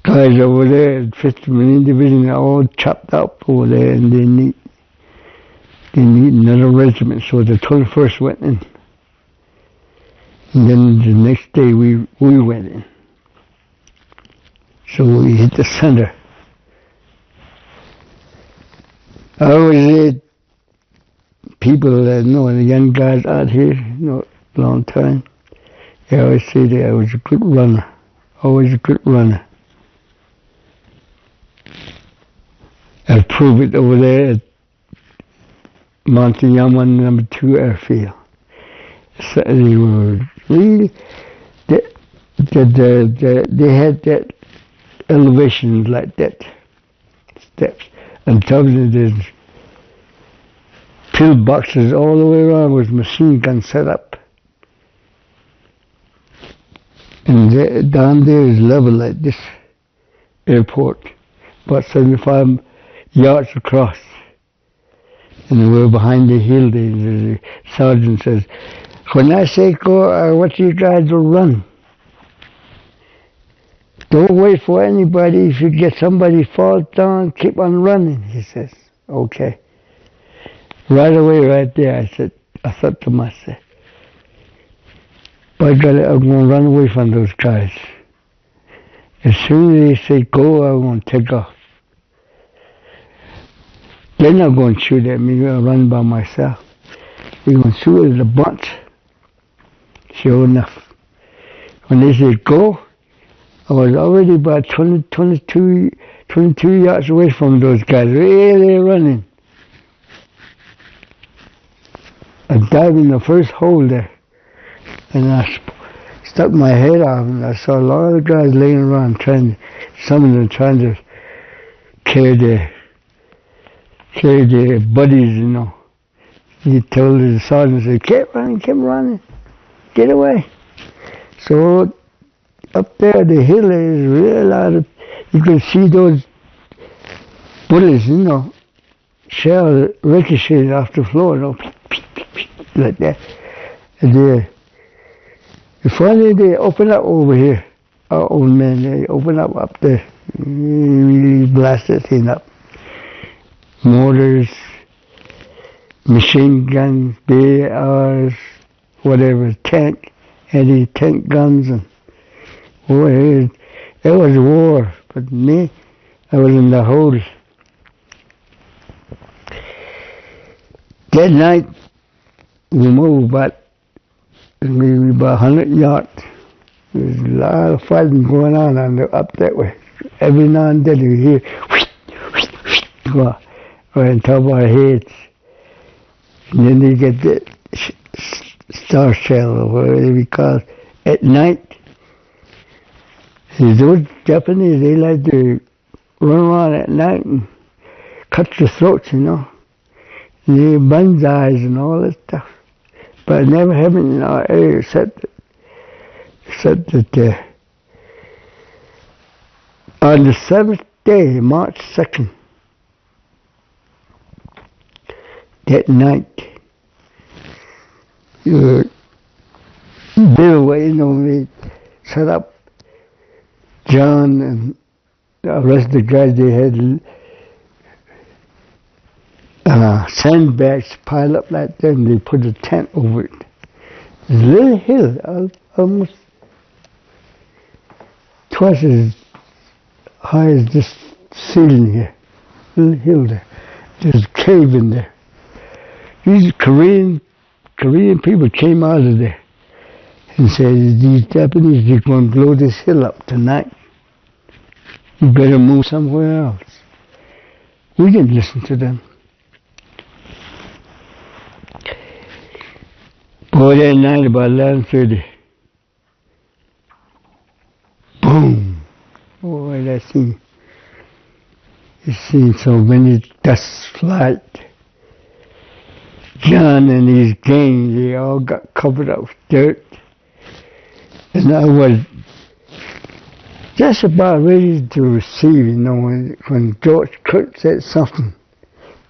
guys over there at 5th Marine Division are all chopped up over there, and they need another regiment, so the 21st went in. And then the next day we went in. So we hit the center. I always had people that know, the young guys out here, long time, they always say that I was a good runner, always a good runner. I proved it over there at Montanyama No. 2 airfield. So they were really, they had that elevation like that, steps. And top of it, there's pillboxes all the way around with machine guns set up. And down there is level like this airport, about 75 yards across. And we're behind the hill. The sergeant says, when I say go, I want you guys to run. Don't wait for anybody. If you get somebody fall down, keep on running, he says. Okay. Right away, right there, I thought to myself, by God, I'm going to run away from those guys. As soon as they say go, I'm going to take off. They're not going to shoot at me. I'm going to run by myself. They're going to shoot at a bunch. Sure enough. When they said go, I was already about 22 yards away from those guys. Really running. I dived in the first hole there. And I stuck my head out, and I saw a lot of guys laying around some of them trying to carry their buddies, He told the sergeant, keep running, get away. So up there, the hill is real loud. You can see those bullets, shell ricocheted off the floor, like that. And finally they open up over here. Our old man, they open up there. Really blast that thing up. Mortars, machine guns, BARs, whatever, tank, anti-tank guns, and boy, it was war. But me, I was in the hole. That night, we moved maybe about 100 yards. There's a lot of fighting going on up that way. Every now and then you hear go right on top of our heads. And then you get the star shell or whatever we call it at night. And those Japanese, they like to run around at night and cut your throats, you know. And they banzais and all that stuff. But it never happened in our area except that on the 7th day, March 2nd, that night, Bill, you know, we set up John and the rest of the guys, they had sandbags piled up like that, and they put a tent over it. There's a little hill, almost twice as high as this ceiling here. Little hill there. There's a cave in there. These Korean people came out of there and said, these Japanese are going to blow this hill up tonight. You better move somewhere else. We didn't listen to them. Boy, that night about 11:30, boom! Boy, that scene. You seen so many dust flight. John and his gang, they all got covered up with dirt. And I was just about ready to receive, you know, when George Kirk said something.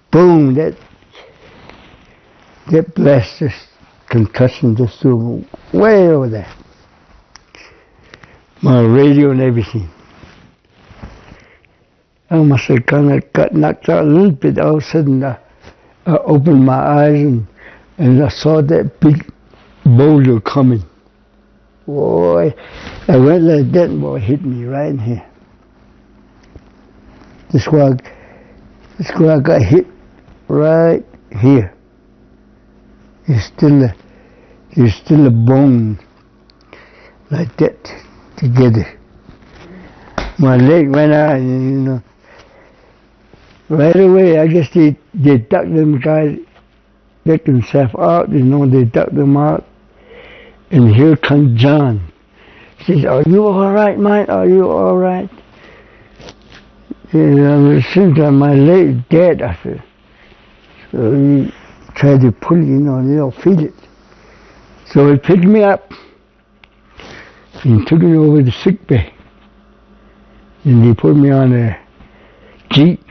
Boom! That blast, just concussion just threw way over there. My radio and everything. I must have kind of got knocked out a little bit. All of a sudden, I opened my eyes and I saw that big boulder coming. Boy, I went like that and boy, hit me right in here. That's why I got hit right here. There's still a bone like that together. My leg went out, you know. Right away, I guess they ducked them guys, ducked themselves out, you know, they ducked them out. And here comes John. He says, are you all right, mate? Are you all right? And it seems like my leg dead, I said. So he tried to pull, you know, and they don't feel it. So he picked me up and took me over to sick bay. And he put me on a jeep.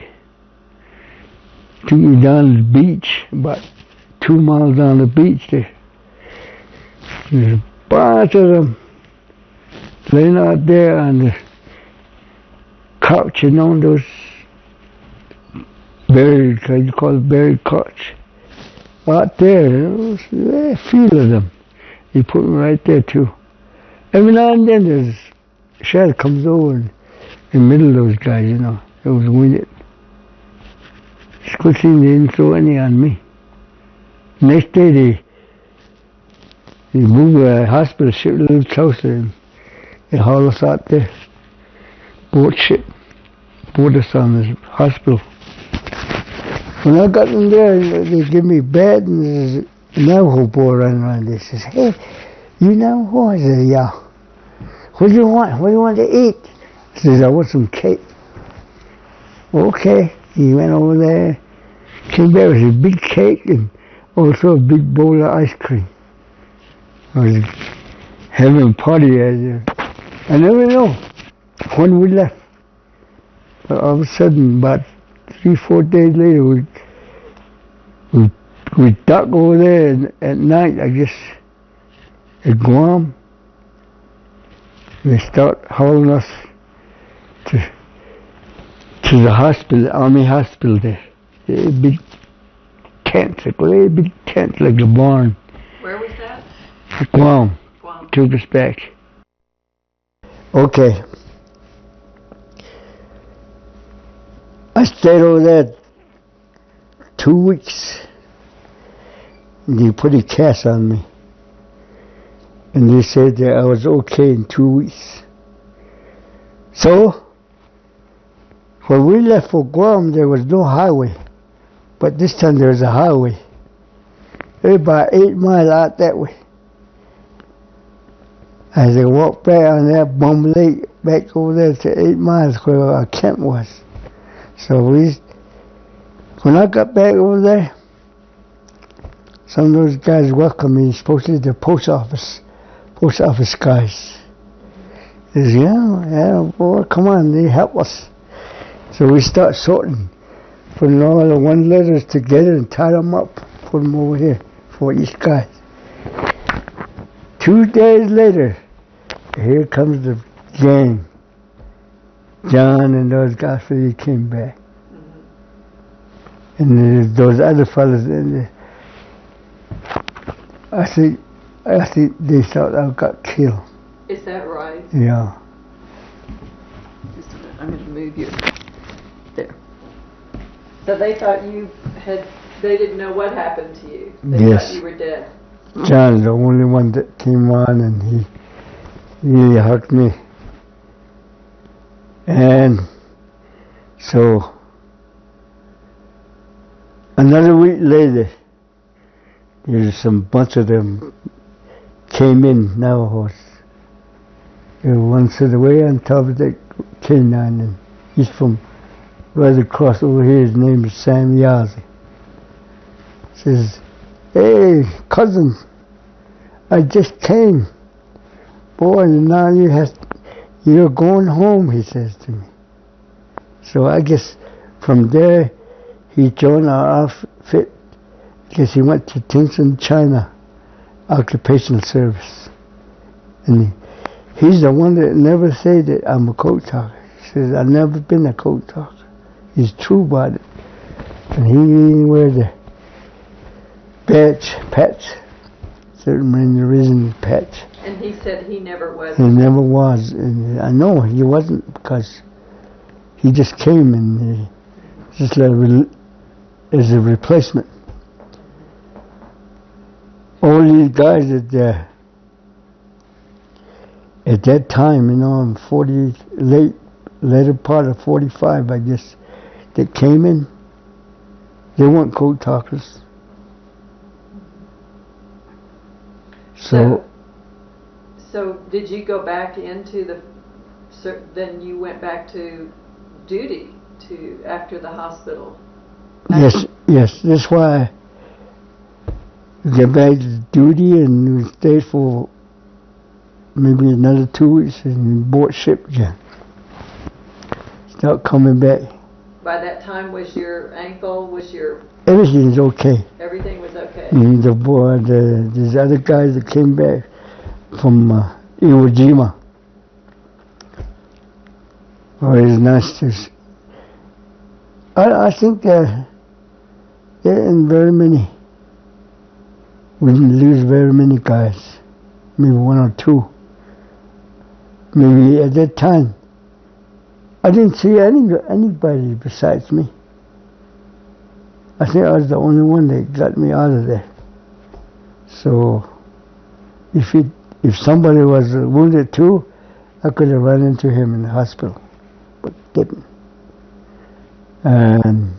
Took me down to the beach, about 2 miles down the beach there. There's a bunch of them laying out there on the couch, you know, those buried, you call it buried couch. Out there, there a few of them. He put me right there too. Every now and then there's a shell comes over in the middle of those guys, you know. It was wounded. It's a good thing they didn't throw any on me. Next day they moved the hospital ship a little closer and they hauled us out there. Boat us on the hospital. When I got in there, they gave me a bed and there's a Navajo boy running around there. He says, hey, you Navajo? I said, yeah. What do you want? What do you want to eat? He says, I want some cake. Okay. He went over there, came back with a big cake and also a big bowl of ice cream. I was having a party there. I never know when we left. But all of a sudden, about 3-4 days later, we ducked over there and at night, I guess at Guam, they start hauling us to the hospital, Army hospital there. A big tent, a great big tent like a barn. Where was that? At Guam. Guam. Took us back. Okay. I stayed over there 2 weeks. And they put a cast on me. And they said that I was okay in 2 weeks. So, when we left for Guam, there was no highway. But this time there was a highway. It was about 8 miles out that way. As I walked back on that bum lake, back over there to 8 miles where our camp was. So when I got back over there, some of those guys welcomed me, especially the post office guys. They said, yeah, boy, come on, they help us. So we start sorting, putting all the 1 letters together and tie them up, put them over here for each guy. 2 days later, here comes the gang. John and those guys really came back. Mm-hmm. And those other fellas in there. I think they thought I got killed. Is that right? Yeah. Just a minute, I'm going to move you. There. So they thought they didn't know what happened to you. They thought you were dead. John's the only one that came on, and he really hugged me. And so another week later, there's some bunch of them came in, Navajos. One sat away on top of that canine, and he's from right across over here. His name is Sam Yazi. Says, hey, cousin, I just came. Boy, now you're going home, he says to me. So I guess from there, he joined our outfit. Because he went to Kinsel, China, occupational service. And he's the one that never said that I'm a code talker. He says, I've never been a code talker. He's true about it. And he didn't wear the patch. Certain reason patch. And he said he never was. He never was. And I know he wasn't, because he just came and just as a replacement. All these guys at that time, in later part of 45, I guess, that came in, they weren't code talkers. So did you go back into then you went back to duty after the hospital? Yes, that's why I get back to duty, and we stayed for maybe another 2 weeks and board ship again. Start coming back. By that time, everything's okay. Everything was okay. And these other guys that came back from Iwo Jima. Oh, it's nice to see. I think there ain't very many. We didn't lose very many guys. Maybe 1 or 2. Maybe at that time. I didn't see anybody besides me. I think I was the only one that got me out of there. So, if somebody was wounded too, I could have run into him in the hospital, but didn't. And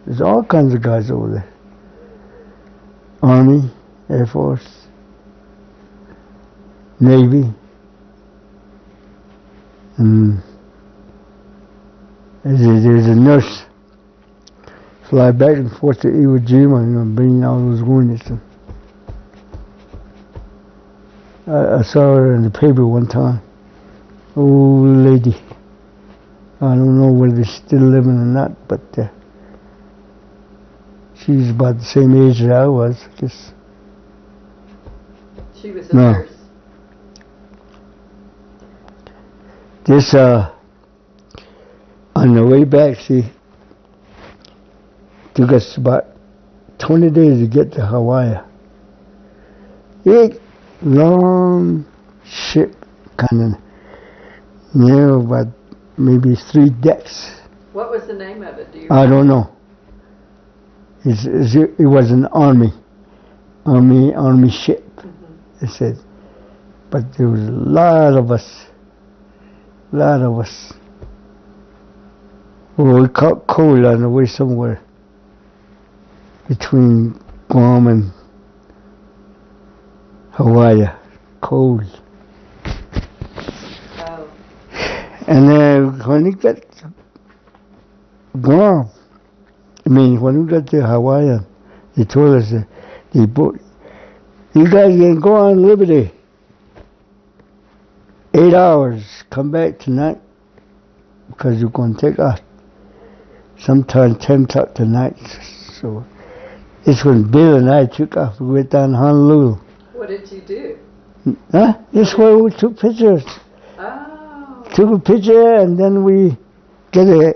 there's all kinds of guys over there. Army, Air Force, Navy, and there's a nurse fly back and forth to Iwo Jima, bringing all those wounded. I saw her in the paper one time. Old lady. I don't know whether she's still living or not, but she's about the same age as I was, I guess. She was a nurse. This, on the way back, see, took us about 20 days to get to Hawaii. Big, long ship, kind of, about maybe 3 decks. What was the name of it? Do you I don't know. It was an army ship, they said. But there was a lot of us. Well, we caught cold on the way somewhere between Guam and Hawaii. Cold. Oh. And then when we got to Guam, when we got to Hawaii, they told us that you guys can go on Liberty. 8 hours, come back tonight, because you're going to take off sometime 10 o'clock tonight. So it's when Bill and I took off. We went down to Honolulu. What did you do? Huh? This where we took pictures. Oh. Took a picture, and then we get a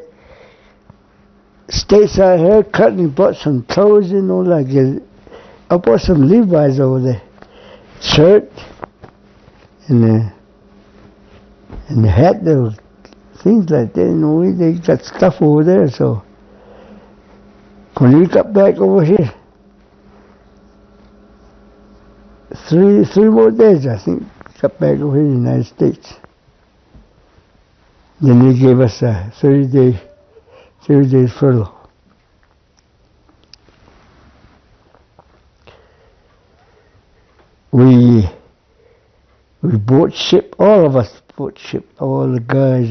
stateside haircut and bought some clothes, like I bought some Levi's over there. Shirt and the hat, those things like that, they got stuff over there, so when we got back over here, three more days, I think, got back over here in the United States. Then they gave us a 30 days furlough. We bought ship, all of us bought ship, all the guys,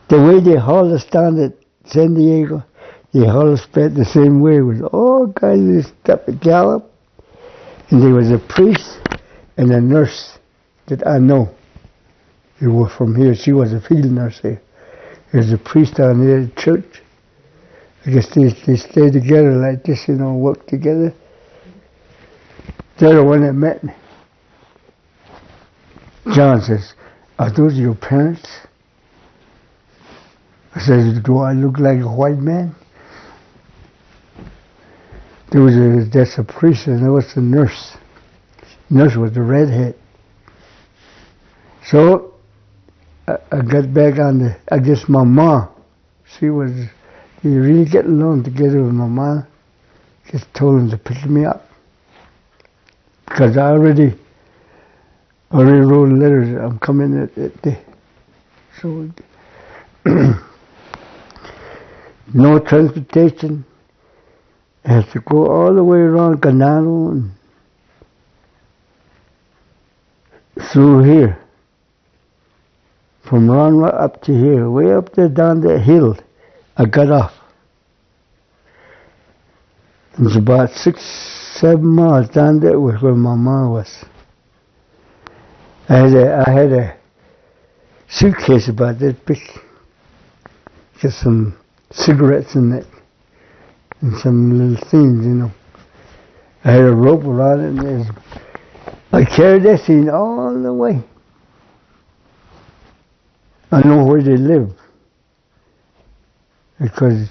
The way they hauled us down to San Diego, they hauled us back the same way. It was all guys that stopped at Gallup, and there was a priest and a nurse that I know. They were from here. She was a field nurse here. There's a priest down there at the church. I guess they stay together like this, work together. They're the one that met me. John says, "Are those your parents?" I says, "Do I look like a white man?" That's a priest, and there was a nurse. Nurse was a redhead. So I got back on I guess my mom. You really get along together with my mom. Just told him to pick me up. Because I already wrote letters. I'm coming that day. So no transportation. I have to go all the way around Ganado and through here. From Round Rock up to here, way up there down that hill, I got off. It was about 6-7 miles down there was where my mom was. I had a suitcase about that big. Got some cigarettes in it and some little things, I had a rope around it, and I carried that thing all the way. I know where they live, because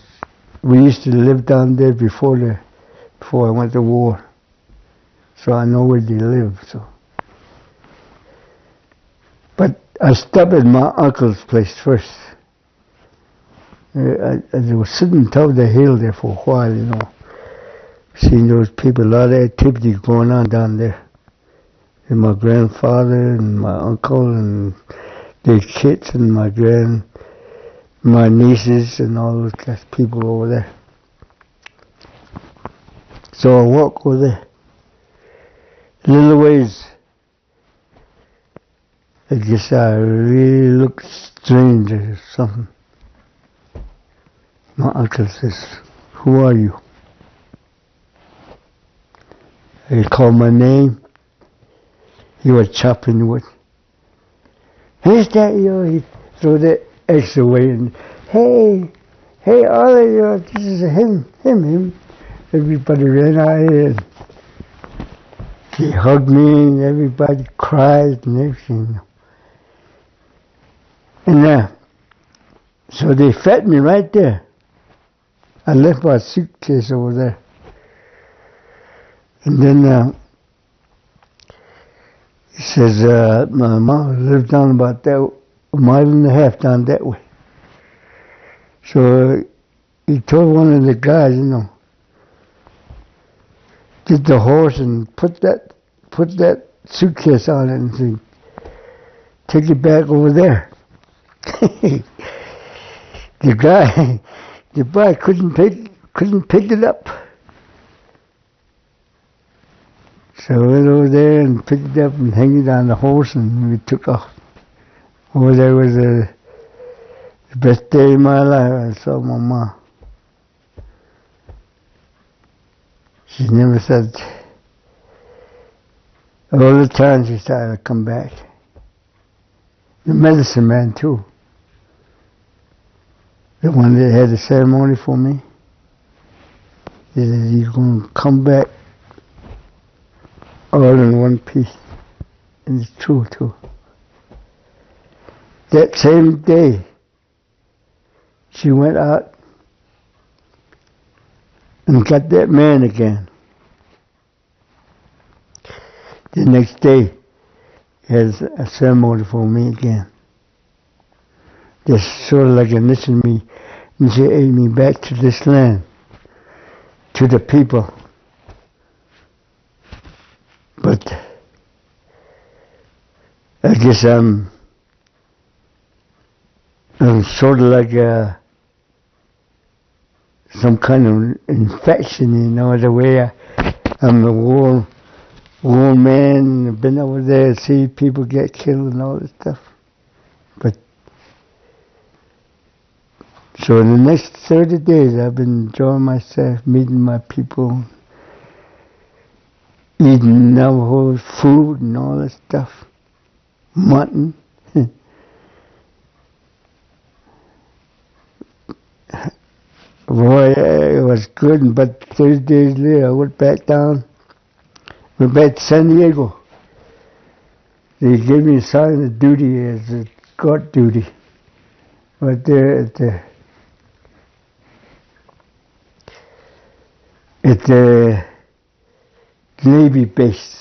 we used to live down there before I went to war. So I know where they live. So, but I stopped at my uncle's place first. I was sitting on top of the hill there for a while, seeing those people, a lot of activity going on down there. And my grandfather and my uncle and their kids and my nieces and all those kind of people over there. So I walk over there. A little ways. I guess I really look strange or something. My uncle says, "Who are you?" He called my name. He was chopping wood. "Who's that, He threw that X away and, hey, all of you, this is him. Everybody ran out here. He hugged me and everybody cried and everything. And so they fed me right there. I left my suitcase over there. And then he says, my mom lived down about that, a mile and a half down that way. So he told one of the guys, get the horse and put that suitcase on it and say, take it back over there. The guy couldn't pick it up. So I went over there and picked it up and hung it on the horse, and we took off. Over there was the best day of my life. I saw my mom. She never said, all the time she said I'd come back. The medicine man too. The one that had the ceremony for me. He said, you're going to come back all in one piece. And it's true too. That same day, she went out and got that man again. The next day, he has a ceremony for me again. Just sort of like initiating me back to this land, to the people. But I guess I'm sort of like some kind of infection, the way I'm a warm man, I've been over there to see people get killed and all this stuff. But so in the next 30 days I've been enjoying myself, meeting my people, eating Navajo food and all that stuff. Mutton. Boy, it was good, but 30 days later I went back to San Diego. They gave me a sign of duty as a guard duty. Right there at the Navy base.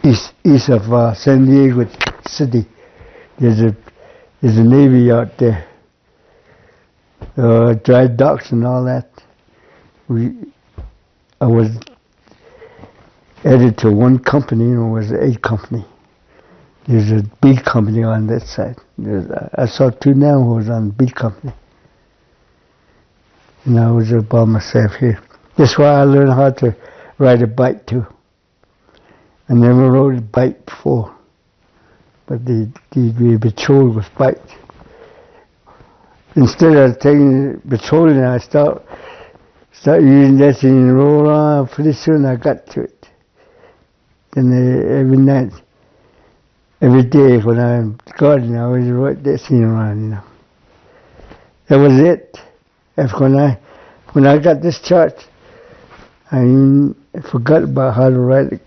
East of San Diego City. There's a Navy out there. Dry docks and all that. I was added to one company, and it was A company. There's a B company on that side. I saw two Navajos on B company. And I was by myself here. That's why I learned how to ride a bike too. I never rode a bike before, but the patrol was bike. Instead of taking patrolling, I start using that thing and roll on. Pretty soon I got to it. And every night, every day when I'm gardening, I always ride that thing around, That was it. After when I got discharged, I forgot about how to ride it.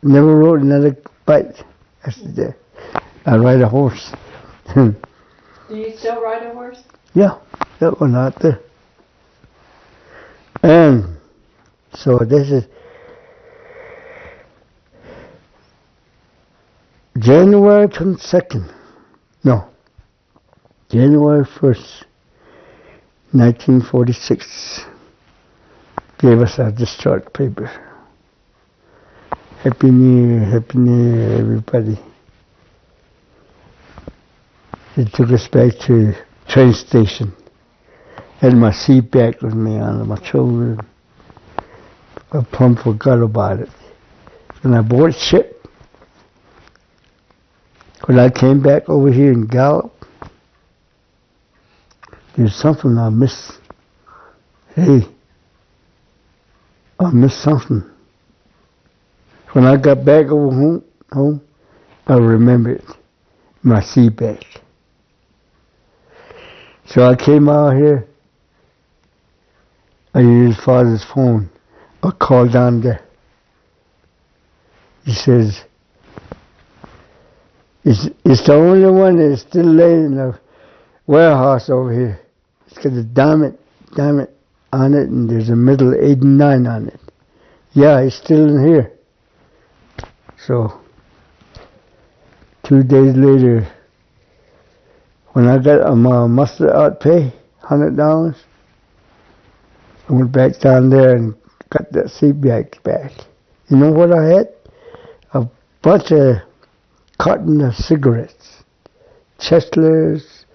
Never rode another bike after that. I ride a horse. Do you still ride a horse? Yeah, that one out there. And so this is January 22nd. No, January 1st, 1946. Gave us our discharge paper. Happy New Year, everybody. They took us back to train station. Had my seat back with me on my shoulder. I plumb forgot about it. When I boarded ship, when I came back over here in Gallup, there's something I missed. Hey, I missed something. When I got back over home, I remembered my seat back. So I came out here. I used father's phone. I called down there. He says, It's the only one that's still laying in the warehouse over here. It's got a diamond on it, and there's a middle 89 on it. Yeah, it's still in here. So, 2 days later, when I got my muster out pay, $100, I went back down there and got that seat back. You know what I had? A bunch of carton of cigarettes. Chestlers,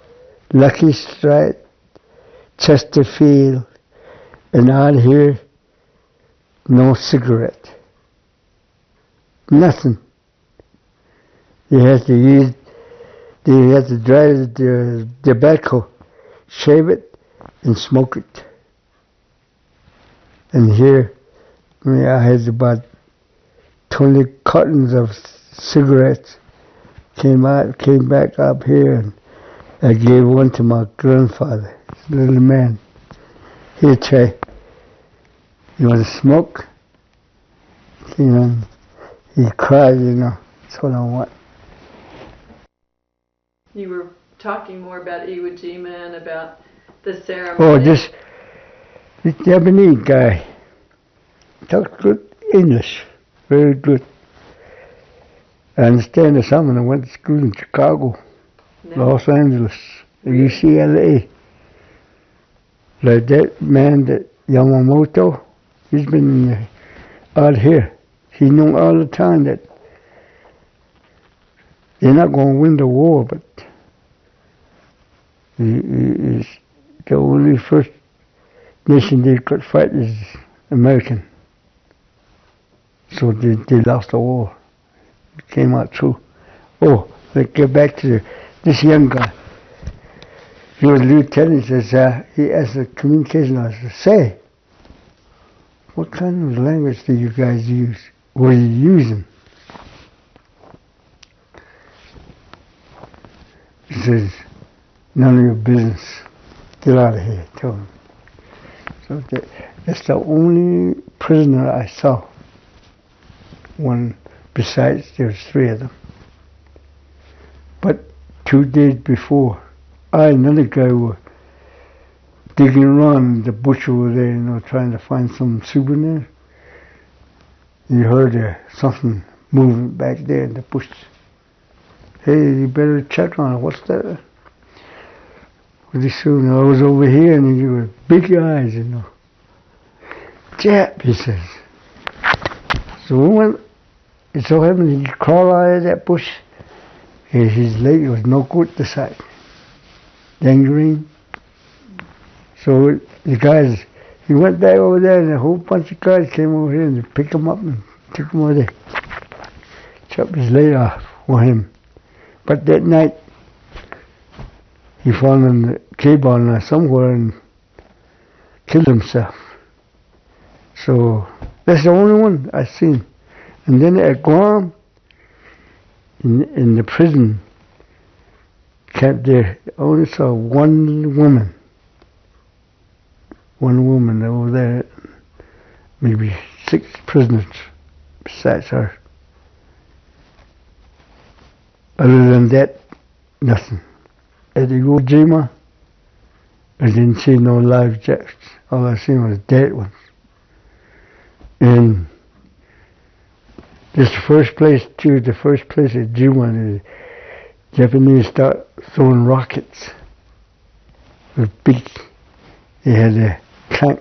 Lucky Strike, Chesterfield, and out here, no cigarette. Nothing. You have to dry the tobacco, shave it, and smoke it. And here, I had about 20 cartons of cigarettes. Came back up here, and I gave one to my grandfather, little man. Here, Trey. You want to smoke? You know, he cried, that's what I want. You were talking more about Iwo Jima and about the ceremony. Oh, this Japanese guy talks good English, very good. I understand that some of them went to school in Chicago, Los Angeles, UCLA. Like that man, that Yamamoto, he's been out here. He knew all the time that they're not going to win the war, but the only first nation they could fight is American. So they lost the war. It came out true. Oh, let's get back to this young guy. He was a lieutenant. He asked the communication officer, say, what kind of language do you guys use? What are you using? He says, none of your business. Get out of here, tell him. So that's the only prisoner I saw. One, besides, there was 3 of them. But 2 days before, I and another guy were digging around the bush over there, trying to find some souvenir. You heard something moving back there in the bush. Hey, you better check on it. What's that? Pretty soon I was over here, and he was big eyes, Jap, he says. So we went. It so happened he crawled out of that bush. His leg was no good this side. Gangrene. So the guys, he went back over there, and a whole bunch of guys came over here and picked him up and took him over there. Chopped his leg off for him. But that night, he found in the K-Bar somewhere and killed himself. So that's the only one I've seen. And then at Guam, in the prison camp there, I only saw one woman. One woman over there, maybe 6 prisoners besides her. Other than that, nothing. At Iwo Jima, I didn't see no live jacks. All I seen was dead ones. And this first place at Jima, the Japanese start throwing rockets with big. They had a tank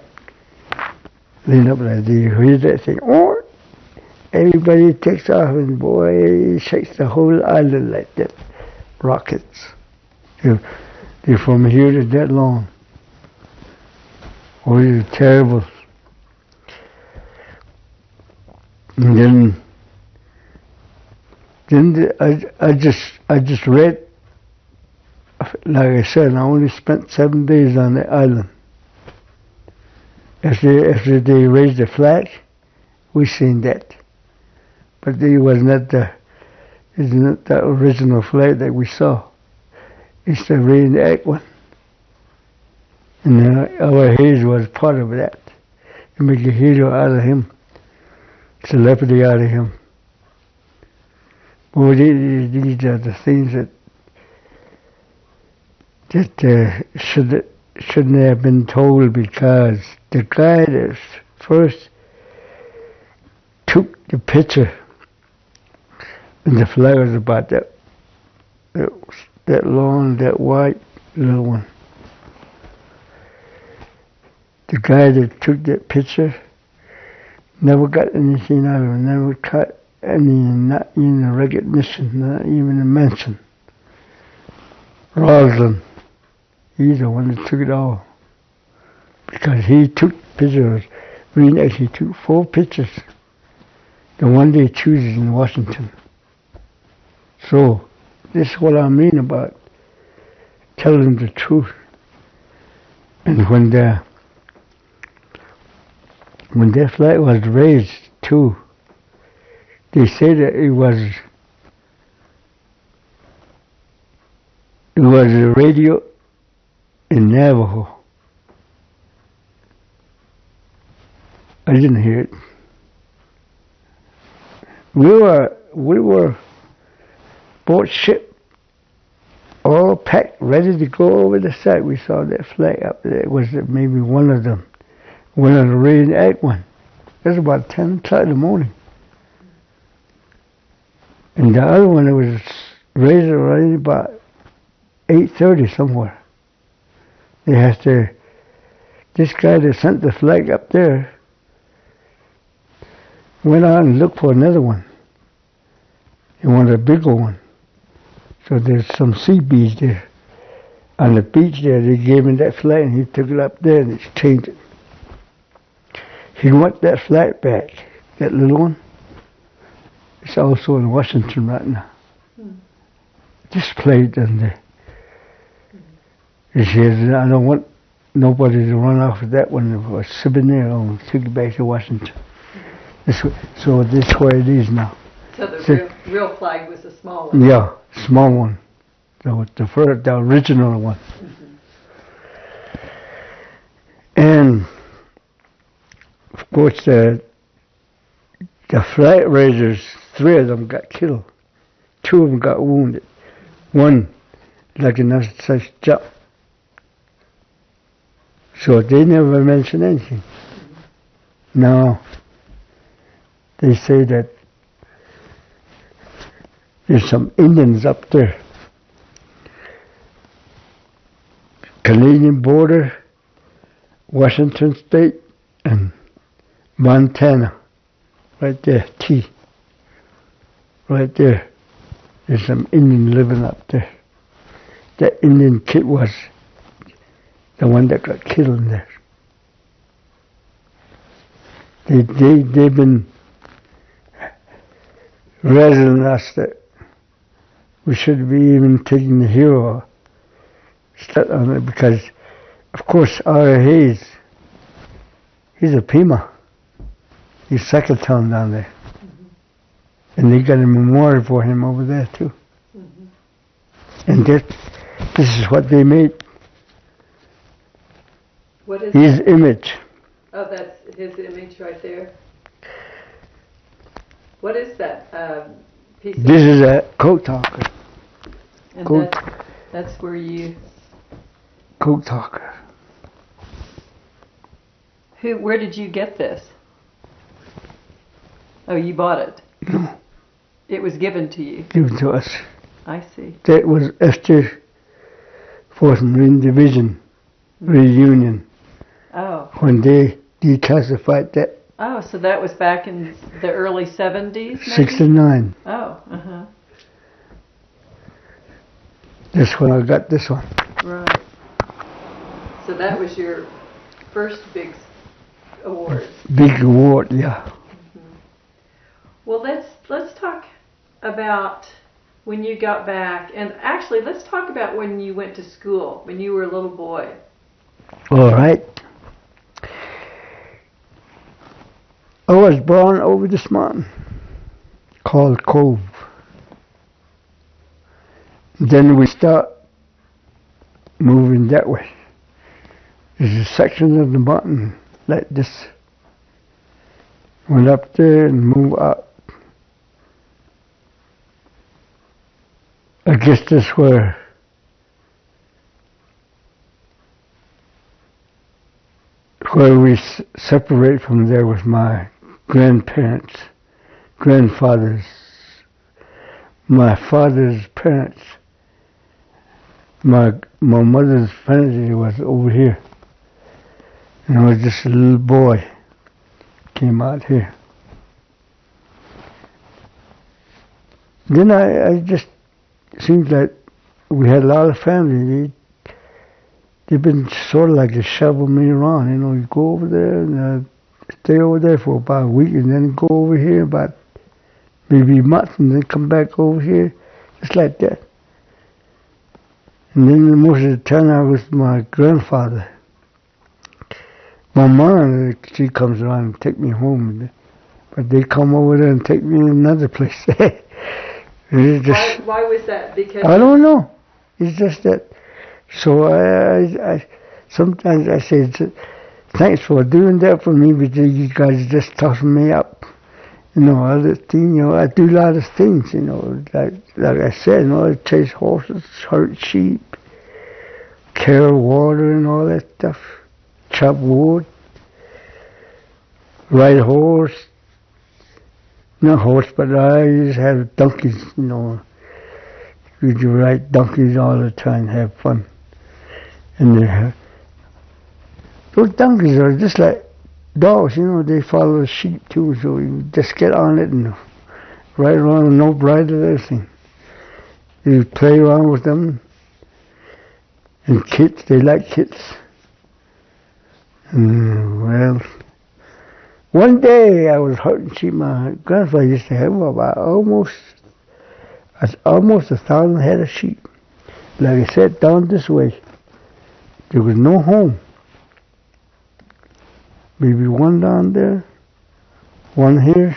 lean up like that. You hear that thing, oh! Everybody takes off, and boy, it shakes the whole island like that. Rockets. They're from here to that long. Oh, they're terrible. And then I just read, like I said, I only spent 7 days on the island. After they raised the flag, we seen that. But it was not the original flag that we saw. It's the reenact one. And our Hayes was part of that. To make a hero out of him. Celebrity out of him. Oh, these are the things that shouldn't have been told, because the guy that first took the picture, and the flag was about that long, that white little one. The guy that took that picture never got anything out of it, never got any, not even a recognition, not even a mention. Roslin, he's the one that took it all. Because he took pictures, he took 4 pictures. The one they chooses in Washington. So, this is what I mean about telling the truth. And when that flag was raised too, they say that it was a radio in Navajo. I didn't hear it. We were boat ship, all packed, ready to go over the side. We saw that flag up there. It was maybe one of the rain egg one. It was about 10 o'clock in the morning. And the other one, it was raised already about 8:30 somewhere. This guy that sent the flag up there went out and looked for another one. He wanted a bigger one. So there's some sea bees there. On the beach there, they gave him that flag, and he took it up there and exchanged it. He want that flag back, that little one. It's also in Washington right now. Displayed in there. He says, I don't want nobody to run off with that one. It was souvenir. I'll take it back to Washington. So this is where it is now. So the real flag was a small one? Yeah, small one. The original one. And of course the flag raisers, 3 of them got killed. 2 of them got wounded. One, like another such jump. So they never mention anything. Now, they say that there's some Indians up there. Canadian border, Washington State, and Montana. Right there, T. Right there. There's some Indian living up there. That Indian kid was the one that got killed in there. They've been razzling us that we should be even taking the hero start on it, because of course R. Hayes, he's a Pima. He's Secretary down there. And they got a memorial for him over there too. And this is what they made. What is his image. Oh, that's his image right there. What is that piece? This is a coat talker. And that's where you. Coat talker. Where did you get this? Oh, you bought it. No. It was given to you. Given to us. I see. That was after 4th Marine Division reunion. Oh. When they declassified that. Oh, so that was back in the early 70s, maybe? 69. Oh, uh-huh. That's when I got this one. Right. So that was your first big award. Big award, yeah. Well, let's talk about when you got back, and actually let's talk about when you went to school, when you were a little boy. All right. I was born over this mountain called Cove. Then we start moving that way. There's a section of the mountain like this. Went up there and moved up. I guess that's where we separate from there with my grandparents, grandfathers, my father's parents. My mother's family was over here. And I was just a little boy, came out here. Then I just, seems like we had a lot of family. They've been sort of like to shovel me around, you know, you go over there and stay over there for about a week and then go over here about maybe a month and then come back over here, just like that. And then most of the time I was my grandfather. My mom, she comes around and take me home, but they come over there and take me to another place. Why was that? Because I don't know. It's just that. So I sometimes I say, thanks for doing that for me, but you guys just tossing me up. You know, other thing, you know, I do a lot of things, you know, like I said, you know, I chase horses, herd sheep, carry water and all that stuff, chop wood, ride a horse, not horse, but I used to have donkeys, you know, we do ride donkeys all the time, have fun. And those donkeys are just like dogs, you know, they follow the sheep too, so you just get on it and ride around with no bridle or anything. You play around with them. And kids, they like kids. Well, one day I was herding sheep. My grandfather used to have about almost 1,000 head of sheep. Like I said, down this way, there was no home. Maybe one down there, one here,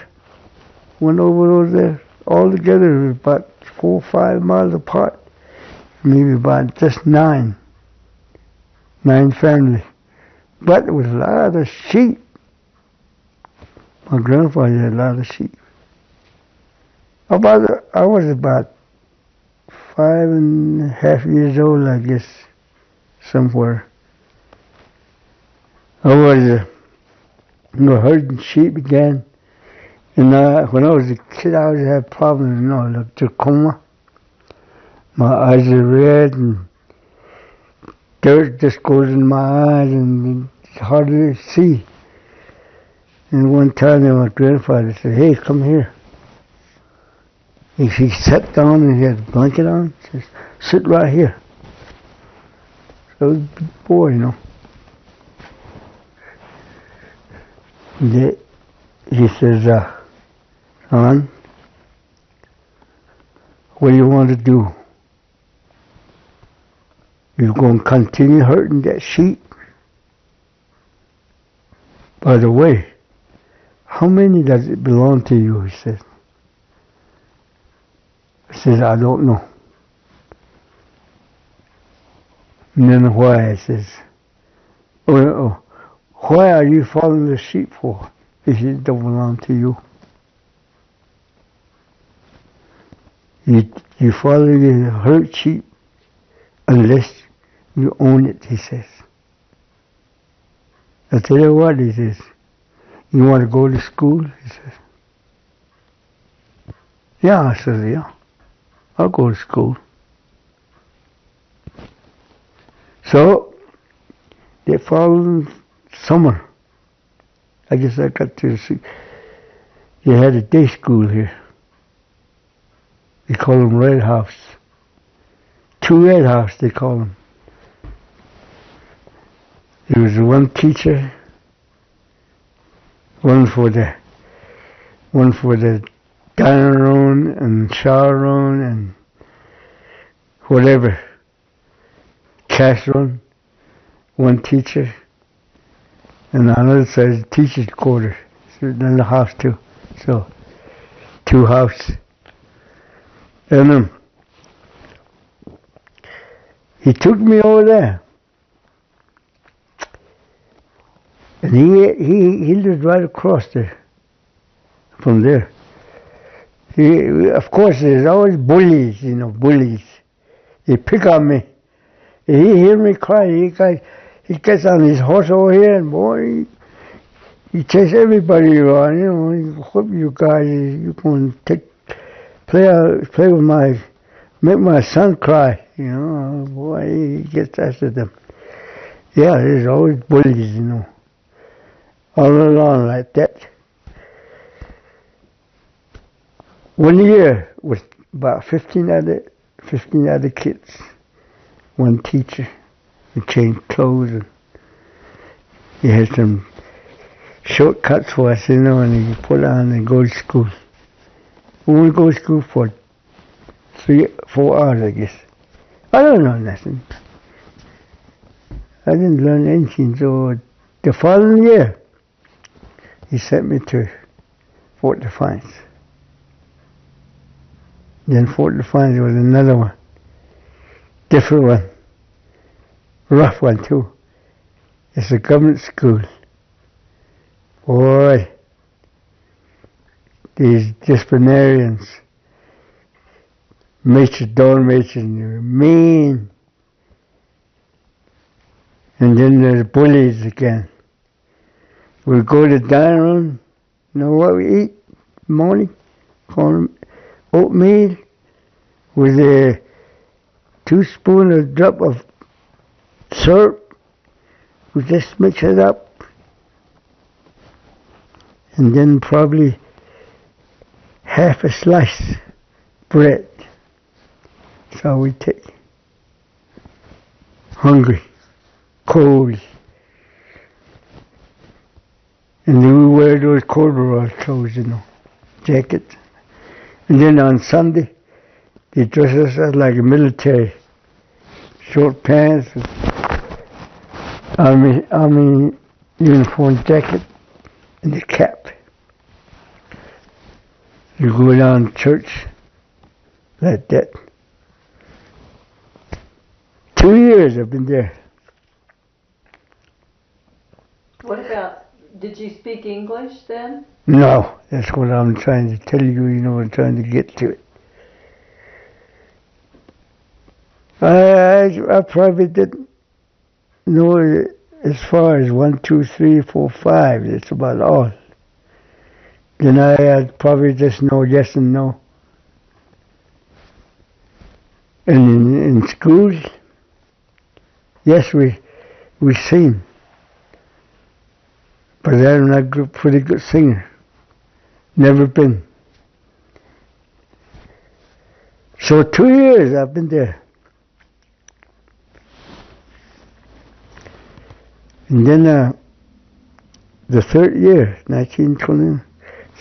one over there. All together, about 4 or 5 miles apart. Maybe about just 9 family. But there was a lot of sheep. My grandfather had a lot of sheep. I was about 5.5 years old, I guess, somewhere. I was herding sheep again. And when I was a kid, I always had problems, you know, like glaucoma. My eyes are red and dirt just goes in my eyes and it's hard to see. And one time my grandfather said, "Hey, come here." He sat down and he had a blanket on. He says, "Sit right here." So I was a big boy, you know. And he says, "Son, what do you want to do? You're going to continue herding that sheep? By the way, how many does it belong to you?" He said. I said, "I don't know." And then why? I says, why are you following the sheep for if it don't belong to you? You follow the herd sheep unless you own it, he says. I tell you what, he says, "You want to go to school?" He says. "Yeah," I said, "Yeah, I'll go to school." So, the following summer, I guess I got to see, you had a day school here. They call them Red House. 2 Red House, they call them. There was one teacher, one for the dining room and shower room and whatever, cash room, one teacher, and on the other side is the teacher's quarters. So another house too. So 2 houses. And he took me over there. And he lived right across there, from there. Of course, there's always bullies, you know, bullies. They pick on me. He hear me cry. He gets on his horse over here, and boy, he chases everybody around. You know, he whip you guys. You can play with make my son cry. You know, boy, he gets after them. Yeah, there's always bullies, you know, all along like that. One year with about 15 other kids, one teacher. We changed clothes, and he had some shortcuts for us, you know, and he put on and go to school. We would go to school for 3-4 hours, I guess. I don't know nothing. I didn't learn anything, so the following year, he sent me to Fort Defiance. Then Fort Defiance was another one, different one, rough one too. It's a government school. Boy, these disciplinarians, dorm mates, they were mean. And then there's bullies again. We go to the dining room, you know what we eat in the morning? Oatmeal with a 2 spoon or drop of syrup. We just mix it up. And then probably half a slice bread. That's all we take. Hungry, cold. And then we wear those corporal clothes, you know, jackets. And then on Sunday, they dress us up like a military. Short pants, army uniform jacket, and the cap. You go down to church like that. 2 years I've been there. What about, did you speak English then? No, that's what I'm trying to tell you, you know, I'm trying to get to it. I probably didn't know it as far as 1, 2, 3, 4, 5. That's about all. Then I probably just know yes and no. And in schools, yes, we sing. But I'm not a pretty good singer. Never been. So 2 years I've been there. And then the third year, 1920,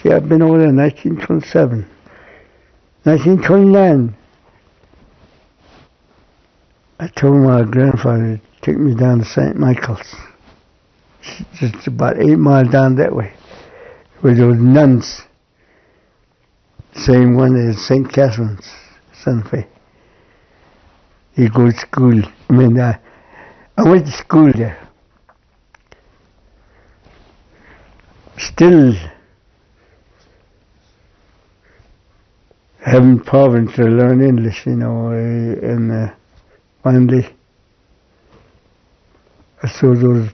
see, I've been over there in 1927. 1929, I told my grandfather to take me down to St. Michael's. It's about 8 miles down that way, where those nuns, same one as St. Catherine's, Santa Fe. You go to school. I went to school there. Still having problems to learn English, you know, and finally I saw those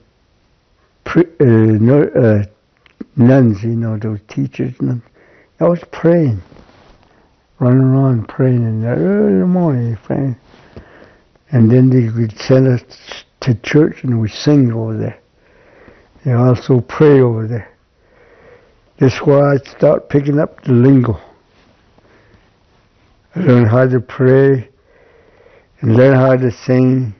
nuns, you know, those teachers, nuns. I was praying, running around praying in the early morning, praying. And then they would send us to church and we sing over there. They also pray over there. That's why I start picking up the lingo. I learn how to pray and learn how to sing.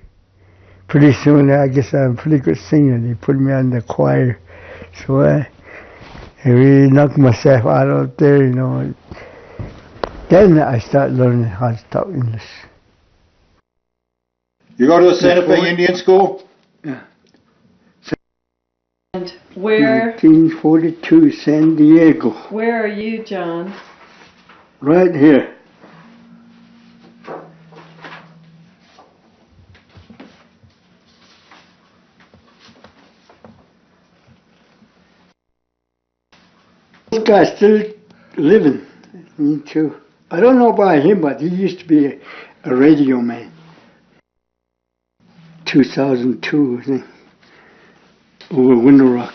Pretty soon, I guess I'm a pretty good singer. They put me on the choir. So I really knocked myself out there, you know. Then I start learning how to talk English. You go to the Santa Fe Indian School? Yeah. And where? 1942, San Diego. Where are you, John? Right here. This guy's still living. Me too. I don't know about him, but he used to be a radio man. 2002, I think, over Window Rock.